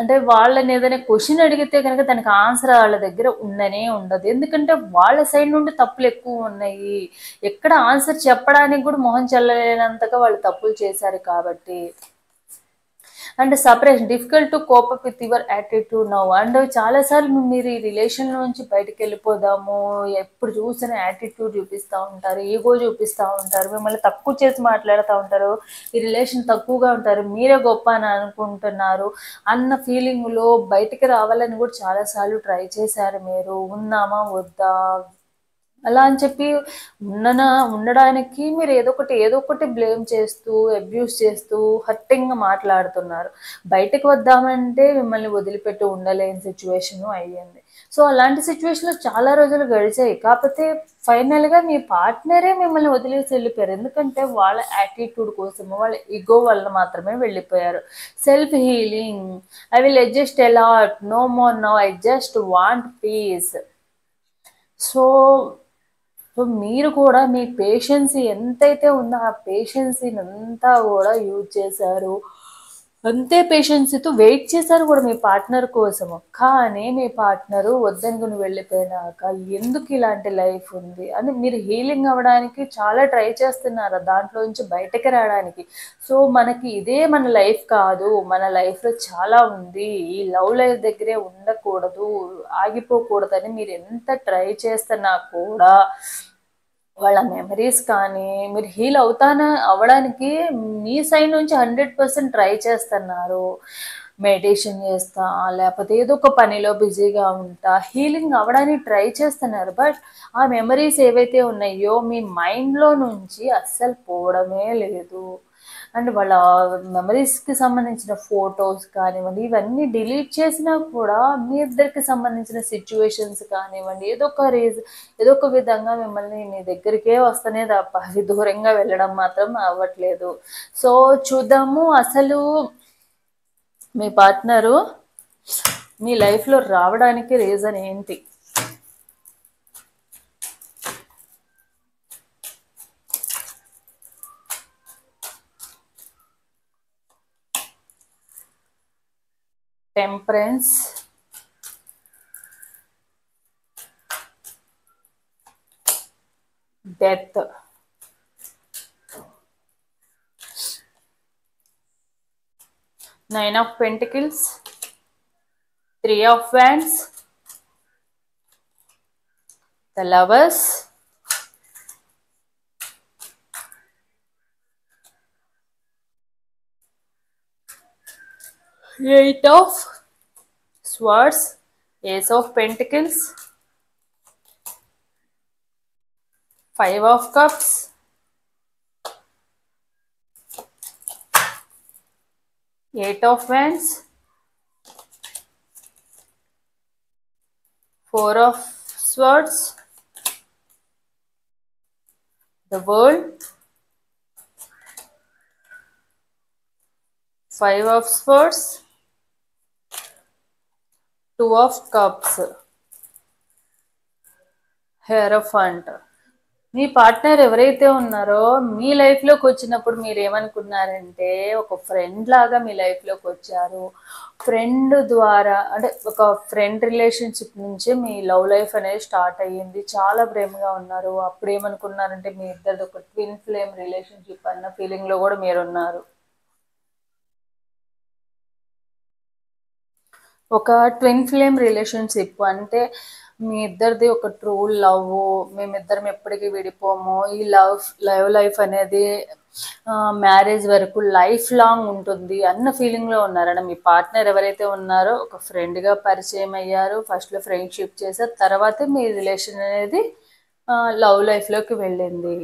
అంటే వాళ్ళని ఏదైనా క్వశ్చన్ అడిగితే కనుక దానికి ఆన్సర్ వాళ్ళ దగ్గర ఉండనే ఉండదు. ఎందుకంటే వాళ్ళ సైడ్ నుండి తప్పులు ఎక్కువ ఉన్నాయి, ఎక్కడ ఆన్సర్ చెప్పడానికి కూడా మొహం చెల్లలేనంతగా వాళ్ళు తప్పులు చేశారు కాబట్టి. And separation, difficult to cope up with your attitude now. And చాలాసార్లు మీరు ఈ రిలేషన్ నుంచి బయటకు వెళ్ళిపోదాము, ఎప్పుడు చూసినా యాటిట్యూడ్ చూపిస్తూ ఉంటారు, ఈగో చూపిస్తూ ఉంటారు, మిమ్మల్ని తక్కువ చేసి మాట్లాడుతూ ఉంటారు, ఈ రిలేషన్ తక్కువగా ఉంటారు, మీరే గొప్ప అని అనుకుంటున్నారు అన్న ఫీలింగ్లో బయటికి రావాలని కూడా చాలాసార్లు ట్రై చేశారు. మీరు ఉందామా వద్దా అలా అని చెప్పి ఉండడానికి మీరు ఏదో ఒకటి బ్లేమ్ చేస్తూ, అబ్యూస్ చేస్తూ, హర్టింగ్గా మాట్లాడుతున్నారు. బయటకు వద్దామంటే మిమ్మల్ని వదిలిపెట్టి ఉండలేని సిచ్యువేషను అయ్యింది. సో అలాంటి సిచ్యువేషన్లో చాలా రోజులు గడిచాయి. కాకపోతే ఫైనల్గా మీ పార్ట్నరే మిమ్మల్ని వదిలేసి వెళ్ళిపోయారు. ఎందుకంటే వాళ్ళ యాటిట్యూడ్ కోసము, వాళ్ళ ఈగో వల్ల మాత్రమే వెళ్ళిపోయారు. Self healing, I will adjust a lot, no more now, I just want peace. So మీరు కూడా మీ పేషెన్సీ ఎంతైతే ఉందో ఆ పేషెన్సీని అంతా కూడా యూజ్ చేశారు. అంతే పేషెన్సీతో వెయిట్ చేశారు కూడా మీ పార్ట్నర్ కోసము. కానీ మీ పార్ట్నరు వద్దనుకుని వెళ్ళిపోయినాక ఎందుకు ఇలాంటి లైఫ్ ఉంది అని మీరు హీలింగ్ అవ్వడానికి చాలా ట్రై చేస్తున్నారు, దాంట్లోంచి బయటకు రావడానికి. సో మనకి ఇదే మన లైఫ్ కాదు, మన లైఫ్లో చాలా ఉంది, ఈ లవ్ లైఫ్ దగ్గరే ఉండకూడదు, ఆగిపోకూడదని మీరు ఎంత ట్రై చేస్తున్నా కూడా వాళ్ళ మెమరీస్ కానీ మీరు హీల్ అవ్వడానికి మీ సైడ్ నుంచి 100% ట్రై చేస్తున్నారు. మెడిటేషన్ చేస్తా, లేకపోతే ఏదో ఒక పనిలో బిజీగా ఉంటా, హీలింగ్ అవ్వడానికి ట్రై చేస్తున్నారు. బట్ ఆ మెమరీస్ ఏవైతే ఉన్నాయో మీ మైండ్లో నుంచి అస్సలు పోవడమే లేదు. అండ్ వాళ్ళ మెమరీస్కి సంబంధించిన ఫొటోస్ కానివ్వండి, ఇవన్నీ డిలీట్ చేసినా కూడా మీ ఇద్దరికి సంబంధించిన సిచ్యువేషన్స్ కానివ్వండి, ఏదో ఒక విధంగా మిమ్మల్ని మీ దగ్గరికే వస్తేనే తప్ప అవి దూరంగా వెళ్ళడం మాత్రం అవ్వట్లేదు. సో చూద్దాము అసలు మీ పార్ట్నరు మీ లైఫ్లో రావడానికి రీజన్ ఏంటి. Temperance, death, 9 of Pentacles, 3 of Wands, the Lovers, 8 of Swords, Ace of Pentacles, 5 of Cups, 8 of Wands, 4 of Swords, the World, 5 of Swords, 2 of Cups, Hierophant. Me partner ఎవరైతే ఉన్నారో మీ లైఫ్‌లోకి వచ్చినప్పుడు మీరేమనుకున్నారంటే, ఒక ఫ్రెండ్ లాగా మీ లైఫ్‌లోకి వచ్చారు. ఫ్రెండ్ ద్వారా అంటే ఒక ఫ్రెండ్ రిలేషన్‌షిప్ నుంచే మీ లవ్ లైఫ్ అనేది స్టార్ట్ అయ్యింది. చాలా ప్రేమగా ఉన్నారు. అప్పుడేమనుకున్నారంటే మీ ఇద్దరిది ఒక ట్విన్ ఫ్లేమ్ రిలేషన్‌షిప్ అన్న ఫీలింగ్‌లో గూడా మీరున్నారు. ఒక ట్విన్ ఫ్లేమ్ రిలేషన్‌షిప్ అంటే మీ ఇద్దరిది ఒక ట్రూ లవ్వు. మేమిద్దరం ఎప్పటికి విడిపోము. ఈ లవ్ లైఫ్ అనేది మ్యారేజ్ వరకు లైఫ్ లాంగ్ ఉంటుంది అన్న ఫీలింగ్‌లో ఉన్నారండి. మీ పార్ట్నర్ ఎవరైతే ఉన్నారో ఒక ఫ్రెండ్‌గా పరిచయం అయ్యారు. ఫస్ట్‌లో ఫ్రెండ్‌షిప్ చేశారు. తర్వాతే మీ రిలేషన్ అనేది లవ్ లైఫ్‌లోకి వెళ్ళింది.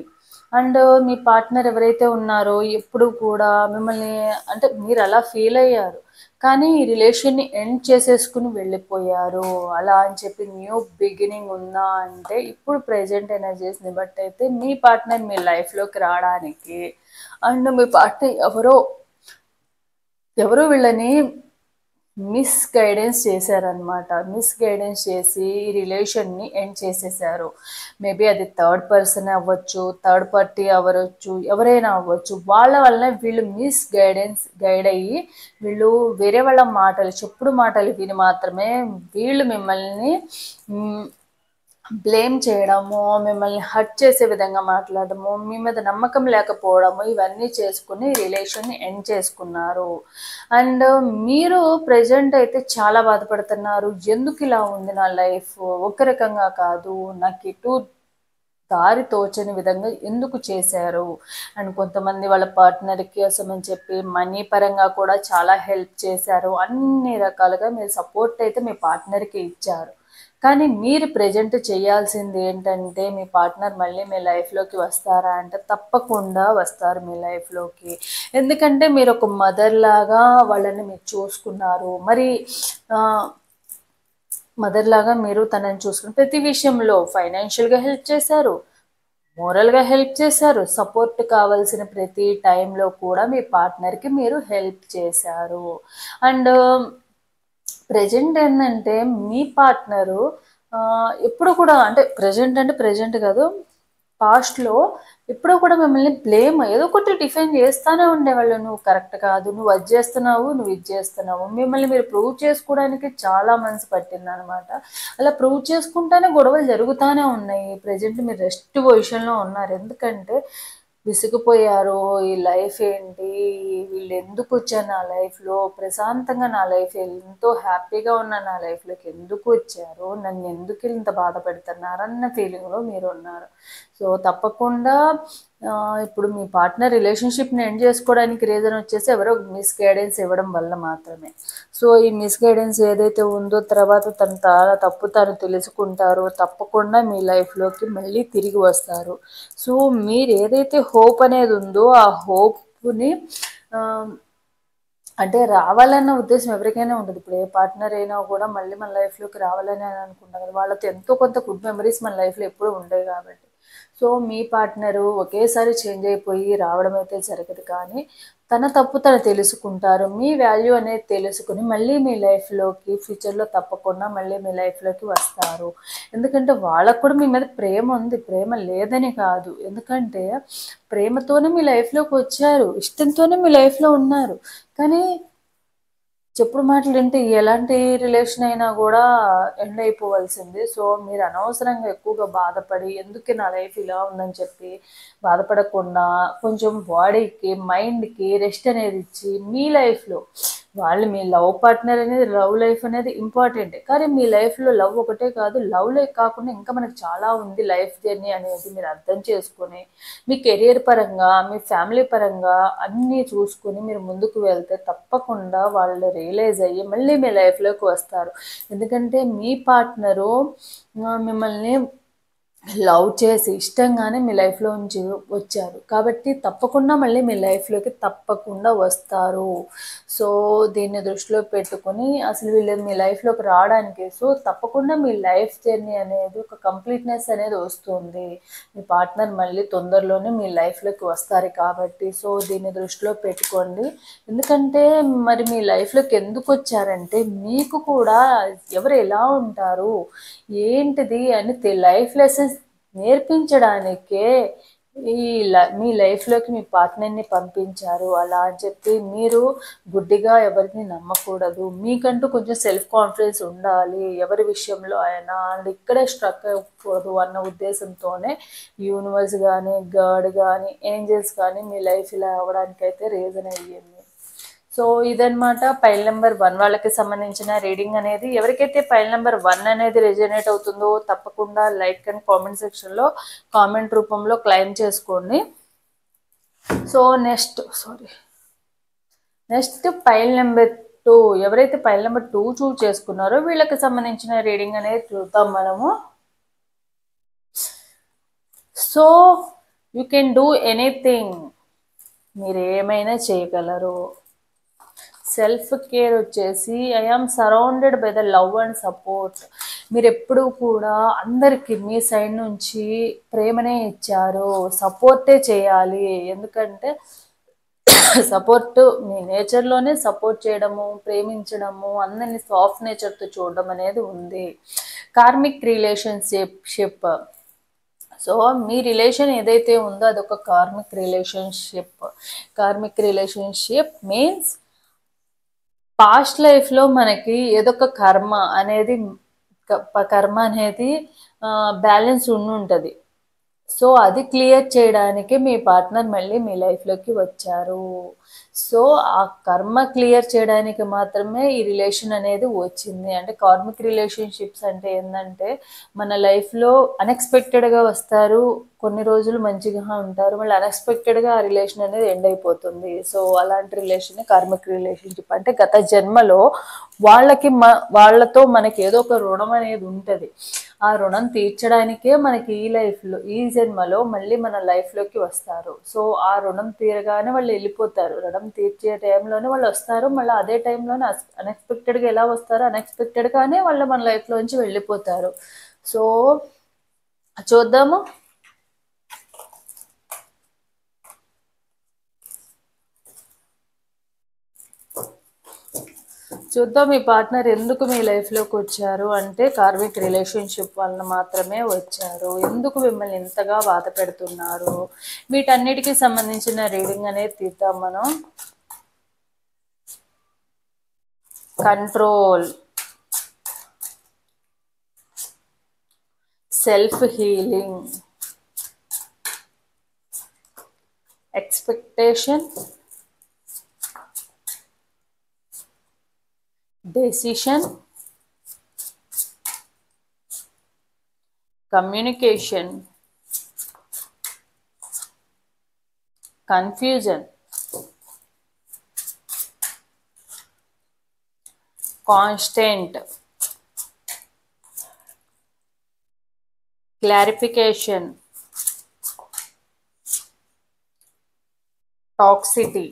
అండ్ మీ పార్ట్నర్ ఎవరైతే ఉన్నారో ఎప్పుడు కూడా మిమ్మల్ని అంటే మీరలా ఫీల్ అయ్యారు. కానీ ఈ రిలేషన్‌ని ఎండ్ చేసేసుకొని వెళ్ళిపోయారు. అలా అని చెప్పి న్యూ బిగినింగ్ ఉందా అంటే, ఇప్పుడు ప్రెజెంట్ ఎనర్జీస్‌ని బట్టయితే మీ పార్ట్నర్ మీ లైఫ్‌లోకి రాడానికి అండ్ మీ పార్ట్నర్ ఎవరో వీళ్ళని మిస్‌గైడెన్స్ చేశారనమాట. మిస్‌గైడెన్స్ చేసి ఈ రిలేషన్‌ని ఎండ్ చేసేశారు. మేబీ అది థర్డ్ పర్సన్ అవ్వచ్చు, థర్డ్ పార్టీ అవ్వచ్చు, ఎవరైనా అవ్వచ్చు. వాళ్ళ వల్లనే వీళ్ళు గైడ్ అయ్యి వీళ్ళు వేరే వాళ్ళ మాటలు, చెప్పుడు మాటలు విని మాత్రమే వీళ్ళు మిమ్మల్ని హ్మ్. బ్లేమ్ చేయడము, మిమ్మల్ని హర్ట్ చేసే విధంగా మాట్లాడడము, మీ మీద నమ్మకం లేకపోవడము, ఇవన్నీ చేసుకొని రిలేషన్‌ని ఎండ్ చేసుకున్నారు. అండ్ మీరు ప్రెజెంట్ అయితే చాలా బాధపడుతున్నారు. ఎందుకిలా ఉంది నా లైఫ్? ఒక రకంగా కాదు. నాకెటూ దారి తోచని విధంగా ఎందుకు చేశారు? అండ్ కొంతమంది వాళ్ళ పార్ట్నర్ కోసమని చెప్పి మనీ పరంగా కూడా చాలా హెల్ప్ చేశారు. అన్ని రకాలుగా మీరు సపోర్ట్ అయితే మీ పార్ట్నర్‌కి ఇచ్చారు. కానీ మీరు ప్రెజెంట్ చేయాల్సింది ఏంటంటే, మీ పార్ట్నర్ మళ్ళీ మీ లైఫ్‌లోకి వస్తారా అంటే, తప్పకుండా వస్తారు మీ లైఫ్‌లోకి. ఎందుకంటే మీరొక మదర్‌లాగా వాళ్ళని మీరు చూసుకున్నారు. మరి ఆహ్ మదర్‌లాగా మీరు తనని చూసుకుని ప్రతి విషయంలో ఫైనాన్షియల్‌గా హెల్ప్ చేశారు. మోరల్‌గా హెల్ప్ చేశారు. సపోర్ట్ కావాల్సిన ప్రతి టైంలో కూడా మీ పార్ట్నర్‌కి మీరు హెల్ప్ చేశారు. అండ్ ప్రెజెంట్ ఏందంటే మీ పార్ట్నరు ఎప్పుడు కూడా అంటే ప్రెజెంట్ అంటే ప్రెజెంట్ కాదు. పాస్ట్‌లో ఎప్పుడూ కూడా మిమ్మల్ని ఏదో ఒకటి డిఫైన్ చేస్తానే ఉండేవాళ్ళు. నువ్వు కరెక్ట్ కాదు. నువ్వు అది చేస్తున్నావు. నువ్వు ఇది చేస్తున్నావు. మిమ్మల్ని మీరు ప్రూవ్ చేసుకోవడానికి చాలా మంత్స్ పట్టిందనమాట. అలా ప్రూవ్ చేసుకుంటానే గొడవలు జరుగుతానే ఉన్నాయి. ప్రెజెంట్ మీరు రెస్ట్ పొజిషన్‌లో ఉన్నారు. ఎందుకంటే విసిగిపోయారు. ఈ లైఫ్ ఏంటి? వీళ్ళెందుకొచ్చారు నా లైఫ్‌లో? ప్రశాంతంగా నా లైఫ్ ఎంతో హ్యాపీగా ఉన్న నా లైఫ్‌లోకి ఎందుకొచ్చారు? నన్నెందుకు ఇంత బాధ పెడుతున్నారన్న ఫీలింగ్‌లో మీరున్నారు. సో, తప్పకుండా ఇప్పుడు మీ పార్ట్నర్ రిలేషన్‌షిప్‌ని ఎండ్ చేసుకోవడానికి రీజన్ వచ్చేసి ఎవరో మిస్‌గైడెన్స్ ఇవ్వడం వల్ల మాత్రమే. సో, ఈ మిస్‌గైడెన్స్ ఏదైతే ఉందో తర్వాత తను తెలుసుకుంటారో తప్పకుండా మీ లైఫ్‌లోకి మళ్ళీ తిరిగి వస్తారు. సో, మీరేదైతే హోప్ అనేది ఉందో ఆ హోప్‌ని ఆహ్, అంటే రావాలన్న ఉద్దేశ్యం ఎవరికైనా ఉంటది. ఇప్పుడు ఏ పార్ట్నర్ అయినా కూడా మళ్ళీ మన లైఫ్‌లోకి రావాలని అని అనుకుంటాం కదా! వాళ్ళతో ఎంతో కొంత గుడ్ మెమరీస్ మన లైఫ్‌లో ఎప్పుడూ ఉంటాయి కాబట్టి. సో, మీ పార్ట్నరు ఒకేసారి చేంజ్ అయిపోయి రావడం అయితే జరగదు కానీ, తన తప్పు తను తెలుసుకుంటారు. మీ వాల్యూ అనేది తెలుసుకొని మళ్ళీ మీ లైఫ్‌లోకి ఫ్యూచర్‌లో తప్పకుండా మళ్ళీ మీ లైఫ్‌లోకి వస్తారు. ఎందుకంటే వాళ్ళకి కూడా మీ మీద ప్రేమ ఉంది. ప్రేమ లేదని కాదు. ఎందుకంటే ప్రేమతోనే మీ లైఫ్‌లోకి వచ్చారు. ఇష్టంతోనే మీ లైఫ్‌లో ఉన్నారు. కానీ చెప్పుడు మాటలు వింటే ఎలాంటి రిలేషన్ అయినా గూడా ఎండ్ అయిపోవాల్సిందే. సో, మీరు అనవసరంగా ఎక్కువగా బాధపడి, ఎందుకే నా లైఫ్ ఇలా ఉందని చెప్పి బాధపడకుండా, కొంచెం బాడీకి, మైండ్‌కి రెస్ట్ అనేది ఇచ్చి, మీ లైఫ్‌లో మీ లవ్ పార్ట్నర్ అనేది లవ్ లైఫ్ అనేది ఇంపార్టెంటే. కానీ మీ లైఫ్‌లో లవ్ ఒకటే కాదు, లవ్ లైఫ్ కాకుండా ఇంకా మనకు చాలా ఉంది లైఫ్ జర్నీ అనేది మీరు అర్థం చేసుకొని, మీ కెరియర్ పరంగా, మీ ఫ్యామిలీ పరంగా అన్నీ చూసుకొని మీరు ముందుకు వెళ్తే తప్పకుండా వాళ్ళు రియలైజ్ అయ్యి మళ్ళీ మీ లైఫ్‌లోకి వస్తారు. ఎందుకంటే మీ పార్ట్నరు మిమ్మల్ని లవ్ చేసి ఇష్టంగానే మీ లైఫ్‌లో నుంచి వచ్చారు. కాబట్టి తప్పకుండా మళ్ళీ మీ లైఫ్‌లోకి తప్పకుండా వస్తారు. సో, దీన్ని దృష్టిలో పెట్టుకొని అసలు వీళ్ళు మీ లైఫ్‌లోకి రావడానికి తప్పకుండా మీ లైఫ్ జర్నీ అనేది ఒక కంప్లీట్‌నెస్ అనేది వస్తుంది. మీ పార్ట్నర్ మళ్ళీ తొందరలోనే మీ లైఫ్‌లోకి వస్తారు కాబట్టి దీన్ని దృష్టిలో పెట్టుకోండి. ఎందుకంటే మరి మీ లైఫ్‌లోకి ఎందుకొచ్చారంటే మీకు కూడా ఎవరు ఎలా ఉంటారు? ఏంటిది అని లైఫ్ లెసన్స్ నేర్పించడానికే మీ లైఫ్లోకి మీ పార్ట్నర్ని పంపించారు. అలా అని చెప్పి మీరు గుడ్డిగా ఎవరిని నమ్మకూడదు. మీకంటూ కొంచెం సెల్ఫ్ కాన్ఫిడెన్స్ ఉండాలి ఎవరి విషయంలో అయినా. అండ్ ఇక్కడే స్ట్రక్ అవ్వకూడదు అన్న ఉద్దేశంతోనే యూనివర్స్ కానీ, గాడ్ కానీ, ఏంజల్స్ కానీ మీ లైఫ్ ఇలా అవ్వడానికైతే రీజన్ అయ్యింది. సో ఇదనమాట పైల్ నెంబర్ 1 వాళ్ళకి సంబంధించిన రీడింగ్ అనేది. ఎవరికైతే పైల్ నెంబర్ 1 అనేది రెజనేట్ అవుతుందో తప్పకుండా లైక్ అండ్ కామెంట్ సెక్షన్లో కామెంట్ రూపంలో క్లెయిమ్ చేసుకోండి. సో నెక్స్ట్ పైల్ నెంబర్ 2, ఎవరైతే పైల్ నెంబర్ 2 చూస్ చేసుకున్నారో వీళ్ళకి సంబంధించిన రీడింగ్ అనేది చూద్దాం మనము. So you can do anything, మీరు ఏమైనా చేయగలరు. సెల్ఫ్ కేర్ వచ్చేసి I am surrounded by the love and support. మీరు ఎప్పుడూ కూడా అందరికీ మీ సైడ్ నుంచి ప్రేమనే ఇచ్చారు, సపోర్టే చేయాలి. ఎందుకంటే సపోర్ట్ మీ నేచర్లోనే సపోర్ట్ చేయడము, ప్రేమించడము, అందరినీ సాఫ్ట్ నేచర్తో చూడడం అనేది ఉంది. Karmic relationship. సో మీ రిలేషన్ ఏదైతే ఉందో అదొక karmic relationship. Karmic relationship means past లైఫ్లో మనకి ఏదో ఒక కర్మ అనేది బ్యాలెన్స్ ఉంటుంది. సో అది క్లియర్ చేయడానికి మీ పార్ట్నర్ మళ్ళీ మీ లైఫ్లోకి వచ్చారు. సో ఆ కర్మ క్లియర్ చేయడానికి మాత్రమే ఈ రిలేషన్ అనేది వచ్చింది. అంటే కార్మిక్ రిలేషన్షిప్స్ అంటే ఏంటంటే మన లైఫ్లో అన్ఎక్స్పెక్టెడ్గా వస్తారు, కొన్ని రోజులు మంచిగా ఉంటారు, మళ్ళీ అన్ఎక్స్పెక్టెడ్గా ఆ రిలేషన్ అనేది ఎండ్ అయిపోతుంది. సో అలాంటి రిలేషన్ కార్మిక్ రిలేషన్షిప్. అంటే గత జన్మలో వాళ్ళతో మనకి ఏదో ఒక రుణం అనేది ఉంటుంది. ఆ రుణం తీర్చడానికే మనకి ఈ జన్మలో మళ్ళీ మన లైఫ్లోకి వస్తారు. సో ఆ రుణం తీరగానే వాళ్ళు వెళ్ళిపోతారు. రుణం తీర్చే టైంలోనే వాళ్ళు వస్తారు, మళ్ళీ అదే టైంలోనే అన్ఎక్స్పెక్టెడ్గా ఎలా వస్తారో అన్ఎక్స్పెక్టెడ్గానే వాళ్ళు మన లైఫ్లోంచి వెళ్ళిపోతారు. సో చూద్దాము. మీ పార్ట్నర్ ఎందుకు మీ లైఫ్లోకి వచ్చారు అంటే కార్మిక్ రిలేషన్షిప్ వలన మాత్రమే వచ్చారు. ఎందుకు మిమ్మల్ని ఇంతగా బాధ పెడుతున్నారు, వీటన్నిటికీ సంబంధించిన రీడింగ్ అనేది తీద్దాం మనం. Control, self healing, expectation, decision, communication, confusion, constant, clarification, toxicity,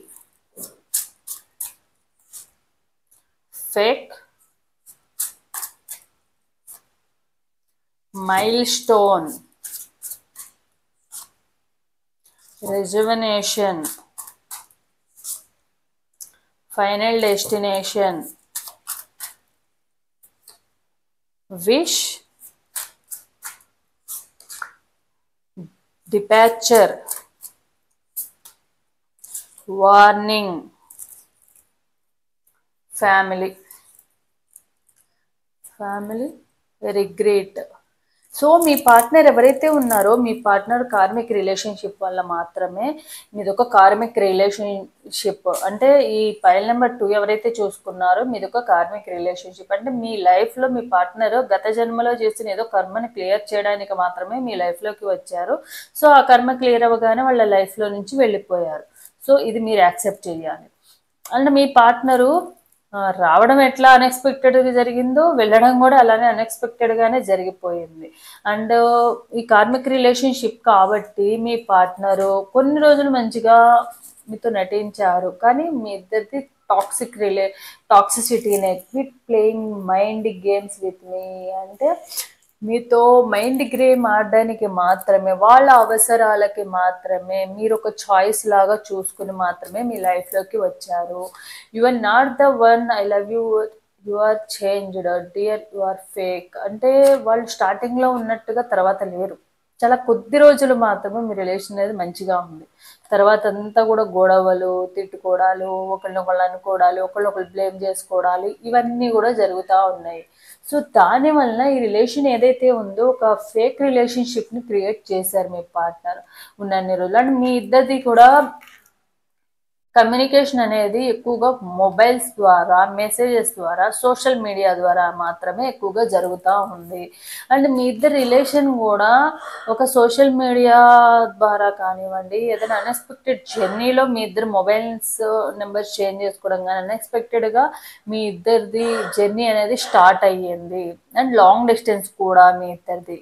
fake, milestone, rejuvenation, final destination, wish, departure, warning, family, regret. So మీ పార్ట్నర్ ఎవరైతే ఉన్నారో మీ పార్ట్నర్ కార్మిక్ రిలేషన్షిప్ వల్ల మాత్రమే మీదొక కార్మిక్ రిలేషన్షిప్. అంటే ఈ పైల్ నెంబర్ 2 ఎవరైతే చూసుకున్నారో మీదొక కార్మిక్ రిలేషన్షిప్. అంటే మీ లైఫ్లో మీ పార్ట్నర్ గత జన్మలో చేసిన ఏదో కర్మని క్లియర్ చేయడానికి మాత్రమే మీ లైఫ్లోకి వచ్చారు. సో ఆ కర్మ క్లియర్ అవ్వగానే వాళ్ళ లైఫ్లో నుంచి వెళ్ళిపోయారు. సో ఇది మీరు యాక్సెప్ట్ చేయాలి. అండ్ మీ పార్ట్నరు రావడం ఎట్లా అన్ఎక్స్పెక్టెడ్గా జరిగిందో వెళ్ళడం కూడా అలానే అన్ఎక్స్పెక్టెడ్గానే జరిగిపోయింది. అండ్ ఈ కార్మిక్ రిలేషన్షిప్ కాబట్టి మీ పార్ట్నరు కొన్ని రోజులు మంచిగా మీతో నటించారు, కానీ మీ ఇద్దరిది టాక్సిసిటీనే. Quit playing mind games with me అంటే మీతో మైండ్ గేమ్ ఆడడానికి మాత్రమే, వాళ్ళ అవసరాలకి మాత్రమే మీరు ఒక చాయిస్ లాగా చూసుకుని మాత్రమే మీ లైఫ్లోకి వచ్చారు. You are not the one, I love you, you are changed dear, you are fake. అంటే వాళ్ళు స్టార్టింగ్లో ఉన్నట్టుగా తర్వాత లేరు. చాలా కొద్ది రోజులు మాత్రమే మీ రిలేషన్ అనేది మంచిగా ఉంది. తర్వాత అంతా కూడా గొడవలు, తిట్టుకోవడాలు, ఒకళ్ళనొకళ్ళు అనుకోవడాలు, ఒకళ్ళనొకళ్ళు బ్లేమ్ చేసుకోవడాలు ఇవన్నీ కూడా జరుగుతా ఉన్నాయి. సో దాని వలన ఈ రిలేషన్ ఏదైతే ఉందో ఒక ఫేక్ రిలేషన్‌షిప్‌ని క్రియేట్ చేశారు మీ పార్ట్నర్ ఉన్నన్ని రోజులు. అండ్ మీ ఇద్దరిది కూడా కమ్యూనికేషన్ అనేది ఎక్కువగా మొబైల్స్ ద్వారా, మెసేజెస్ ద్వారా, సోషల్ మీడియా ద్వారా మాత్రమే ఎక్కువగా జరుగుతూ ఉంది. అండ్ మీ ఇద్దరి రిలేషన్ కూడా ఒక సోషల్ మీడియా ద్వారా కానివ్వండి, ఏదైనా అన్ఎక్స్పెక్టెడ్ జర్నీలో మీ ఇద్దరు మొబైల్స్ నెంబర్స్ చేంజ్ చేసుకోవడం కానీ అన్ఎక్స్పెక్టెడ్గా మీ ఇద్దరిది జర్నీ అనేది స్టార్ట్ అయ్యింది. అండ్ లాంగ్ డిస్టెన్స్ కూడా మీ ఇద్దరిది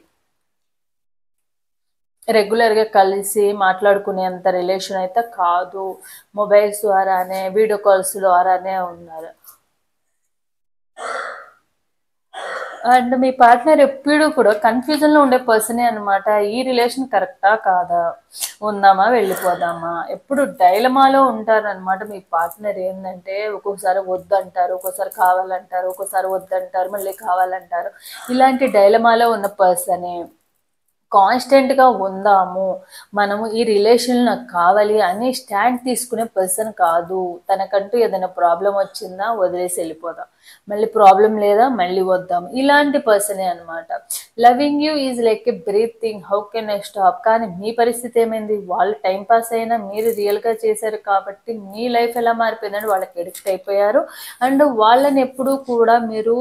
రెగ్యులర్గా కలిసి మాట్లాడుకునేంత రిలేషన్ అయితే కాదు. మొబైల్స్ ద్వారానే, వీడియో కాల్స్ ద్వారానే ఉన్నారు. అండ్ మీ పార్ట్నర్ ఎప్పుడు కూడా కన్ఫ్యూజన్లో ఉండే పర్సనే అనమాట. ఈ రిలేషన్ కరెక్టా కాదా, ఉందామా వెళ్ళిపోదామా, ఎప్పుడు డైలమాలో ఉంటారనమాట. మీ పార్ట్నర్ ఏంటంటే ఒక్కొక్కసారి వద్దంటారు, ఒక్కోసారి కావాలంటారు, ఒక్కోసారి వద్దంటారు మళ్ళీ కావాలంటారు. ఇలాంటి డైలమాలో ఉన్న పర్సనే. కాన్స్టెంట్గా ఉందాము, మనము ఈ రిలేషన్ నాకు కావాలి అని స్టాండ్ తీసుకునే పర్సన్ కాదు. తనకంటూ ఏదైనా ప్రాబ్లం వచ్చిందా వదిలేసి వెళ్ళిపోదాం, మళ్ళీ ప్రాబ్లం లేదా మళ్ళీ వద్దాం, ఇలాంటి పర్సనే అనమాట. Loving you is like a breath thing, how can I stop. కానీ మీ పరిస్థితి ఏమైంది, వాళ్ళు టైం పాస్ అయినా మీరు రియల్గా చేశారు కాబట్టి మీ లైఫ్ ఎలా మారిపోయిందంటే వాళ్ళకి ఎడిక్ట్ అయిపోయారు. అండ్ వాళ్ళని ఎప్పుడూ కూడా మీరు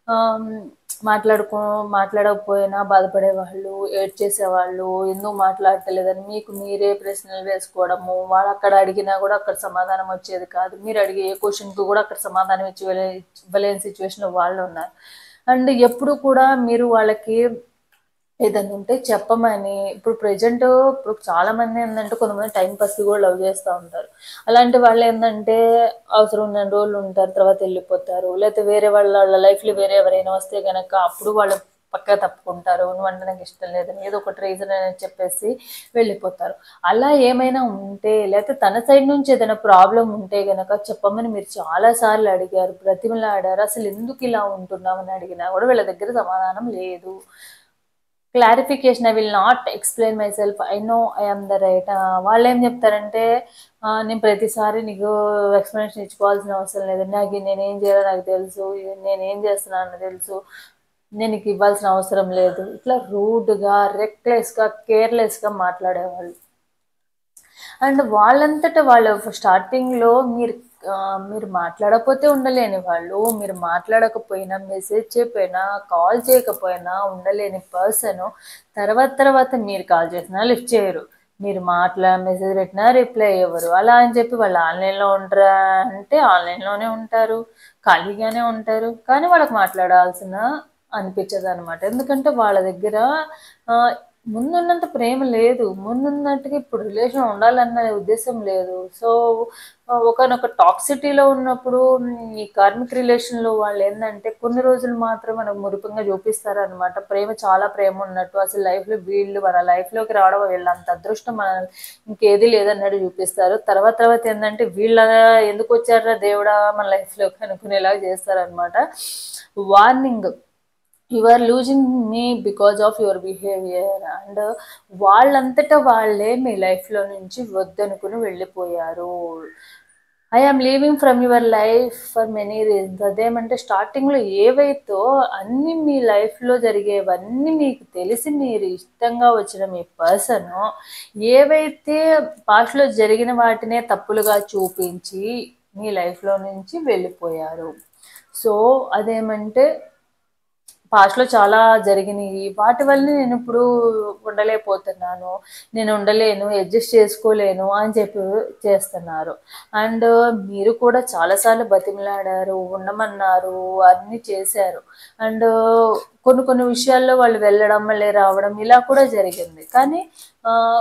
ఆమ్, మాట్లాడకపోయినా బాధపడేవాళ్ళు, ఏడ్చేసేవాళ్ళు, ఎందుకు మాట్లాడతలేదని మీకు మీరే ప్రశ్నలు వేసుకోవడము, వాళ్ళు అక్కడ అడిగినా కూడా అక్కడ సమాధానం వచ్చేది కాదు, మీరు అడిగే ఏ క్వశ్చన్కి కూడా అక్కడ సమాధానం ఇవ్వలేని సిచ్యువేషన్లో వాళ్ళు ఉన్నారు. అండ్ ఎప్పుడు కూడా మీరు వాళ్ళకి ఏదన్నా ఉంటే చెప్పమని. ఇప్పుడు ప్రెజెంట్ ఇప్పుడు చాలా మంది ఏంటంటే కొంతమంది టైం పాస్ కూడా లవ్ చేస్తూ ఉంటారు. అలాంటి వాళ్ళు ఏంటంటే అవసరం ఉన్న రోజులు ఉంటారు, తర్వాత వెళ్ళిపోతారు. లేకపోతే వేరే వాళ్ళ లైఫ్లో వేరే ఎవరైనా వస్తే కనుక అప్పుడు వాళ్ళు పక్కా తప్పుకుంటారు. నువ్వంటే నాకు ఇష్టం లేదని ఏదో ఒకటి రీజన్ అని చెప్పేసి వెళ్ళిపోతారు. అలా ఏమైనా ఉంటే లేకపోతే తన సైడ్ నుంచి ఏదైనా ప్రాబ్లం ఉంటే గనక చెప్పమని మీరు చాలాసార్లు అడిగారు, బ్రతిమలాడారు. అసలు ఎందుకు ఇలా ఉంటున్నామని అడిగినా కూడా వీళ్ళ దగ్గర సమాధానం లేదు. Clarification, I will not explain myself, I know I am the right. వాళ్ళు ఏం చెప్తారంటే నేను ప్రతిసారి నీకు ఎక్స్ప్లెనేషన్ ఇచ్చుకోవాల్సిన అవసరం లేదు, నాకు నేనేం చేయాలో నాకు తెలుసు, నేనేం చేస్తున్నానో తెలుసు, నేను నీకు ఇవ్వాల్సిన అవసరం లేదు. ఇట్లా రూడ్గా, రెక్లెస్గా, కేర్లెస్గా మాట్లాడేవాళ్ళు. అండ్ వాళ్ళంతటా వాళ్ళు స్టార్టింగ్లో మీరు మాట్లాడకపోతే ఉండలేని వాళ్ళు, మీరు మాట్లాడకపోయినా, మెసేజ్ చేయకపోయినా, కాల్ చేయకపోయినా ఉండలేని పర్సన్ తర్వాత తర్వాత మీరు కాల్ చేసినా లిఫ్ట్ చేయరు, మీరు మెసేజ్ పెట్టినా రిప్లై ఇవ్వరు. అలా అని చెప్పి వాళ్ళు ఆన్లైన్లో ఉంటారా అంటే ఆన్లైన్లోనే ఉంటారు, ఖాళీగానే ఉంటారు, కానీ వాళ్ళకి మాట్లాడాల్సిన అనిపించదు అనమాట. ఎందుకంటే వాళ్ళ దగ్గర ఆ, ముందున్నంత ప్రేమ లేదు, ముందున్నట్టుగా ఇప్పుడు రిలేషన్ ఉండాలన్న ఉద్దేశం లేదు. సో ఒకనొక టాక్సిటీలో ఉన్నప్పుడు ఈ కార్మిక్ రిలేషన్లో వాళ్ళు ఏంటంటే కొన్ని రోజులు మాత్రం మనకు మురిపంగా చూపిస్తారనమాట. చాలా ప్రేమ ఉన్నట్టు, అసలు లైఫ్లో వీళ్ళు మన లైఫ్లోకి రావడం వీళ్ళంత అదృష్టం మన ఇంకేది లేదన్నట్టు చూపిస్తారు. తర్వాత తర్వాత ఏంటంటే వీళ్ళ ఎందుకు వచ్చారా దేవుడా మన లైఫ్లోకి అనుకునేలాగా చేస్తారనమాట. Warning, you are losing me because of your behaviour. And వాళ్ళంతటా వాళ్ళే మీ లైఫ్లో నుంచి వద్దనుకుని వెళ్ళిపోయారు. I am leaving from your life for many reasons. అదేమంటే స్టార్టింగ్లో ఏవైతో అన్నీ మీ లైఫ్లో జరిగేవన్నీ మీకు తెలిసి మీరు ఇష్టంగా వచ్చిన మీ పర్సన్ ఏవైతే పాస్ట్లో జరిగిన వాటినే తప్పులుగా చూపించి మీ లైఫ్లో నుంచి వెళ్ళిపోయారు. సో అదేమంటే పాస్ట్లో చాలా జరిగినాయి, వాటి వల్ల నేను ఇప్పుడు ఉండలేకపోతున్నాను, నేను ఉండలేను, అడ్జస్ట్ చేసుకోలేను అని చెప్పి చేస్తున్నారు. అండ్ మీరు కూడా చాలాసార్లు బతిమలాడారు, ఉండమన్నారు, అన్నీ చేశారు. అండ్ కొన్ని కొన్ని విషయాల్లో వాళ్ళు వెళ్ళడం మళ్ళీ రావడం ఇలా కూడా జరిగింది. కానీ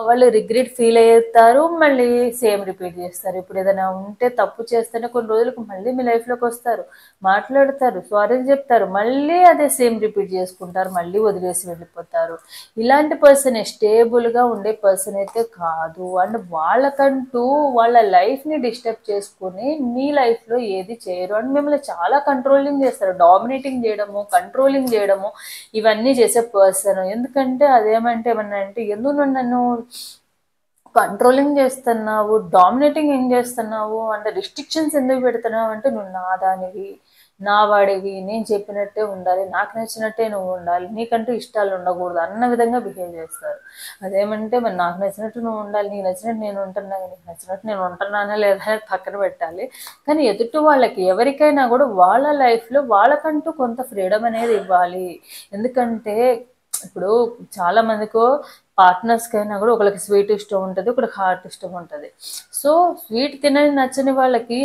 వాళ్ళు రిగ్రెట్ ఫీల్ అవుతారు, మళ్ళీ సేమ్ రిపీట్ చేస్తారు. ఇప్పుడు ఏదైనా ఉంటే తప్పు చేస్తేనే కొన్ని రోజులకు మళ్ళీ మీ లైఫ్లోకి వస్తారు, మాట్లాడతారు, సారీ చెప్తారు, మళ్ళీ అదే సేమ్ రిపీట్ చేసుకుంటారు, మళ్ళీ వదిలేసి వెళ్ళిపోతారు. ఇలాంటి పర్సన్ స్టేబుల్గా ఉండే పర్సన్ అయితే కాదు. అండ్ వాళ్ళకంటూ వాళ్ళ లైఫ్ని డిస్టర్బ్ చేసుకుని మీ లైఫ్లో ఏది చేయరు. అండ్ మిమ్మల్ని చాలా కంట్రోలింగ్ చేస్తారు, డామినేటింగ్ చేయడము, కంట్రోలింగ్ చేయడము, ఇవన్నీ చేసే పర్సన్. ఎందుకంటే అదేమంటే ఏమన్నా అంటే ఎందుకు నన్ను కంట్రోలింగ్ చేస్తున్నావు, డామినేటింగ్ ఏం చేస్తున్నావు అంటే రిస్ట్రిక్షన్స్ ఎందుకు పెడుతున్నావు అంటే నువ్వు నా దానివి, నా వాడివి, నేను చెప్పినట్టే ఉండాలి, నాకు నచ్చినట్టే నువ్వు ఉండాలి, నీకంటూ ఇష్టాలు ఉండకూడదు అన్న విధంగా బిహేవ్ చేస్తారు. అదేమంటే మరి నాకు నచ్చినట్టు నువ్వు ఉండాలి, నీకు నచ్చినట్టు నేను ఉంటున్నా, నీకు నచ్చినట్టు నేను ఉంటున్నానా లేదా అనేది పక్కన పెట్టాలి. కానీ ఎదుటి వాళ్ళకి ఎవరికైనా కూడా వాళ్ళ లైఫ్లో వాళ్ళకంటూ కొంత ఫ్రీడమ్ అనేది ఇవ్వాలి. ఎందుకంటే ఇప్పుడు చాలా మందికో పార్ట్నర్స్కైనా కూడా ఒకరికి స్వీట్ ఇష్టం ఉంటుంది, ఒకరికి హార్ట్ ఇష్టం ఉంటుంది. సో స్వీట్ తినని నచ్చని వాళ్ళకి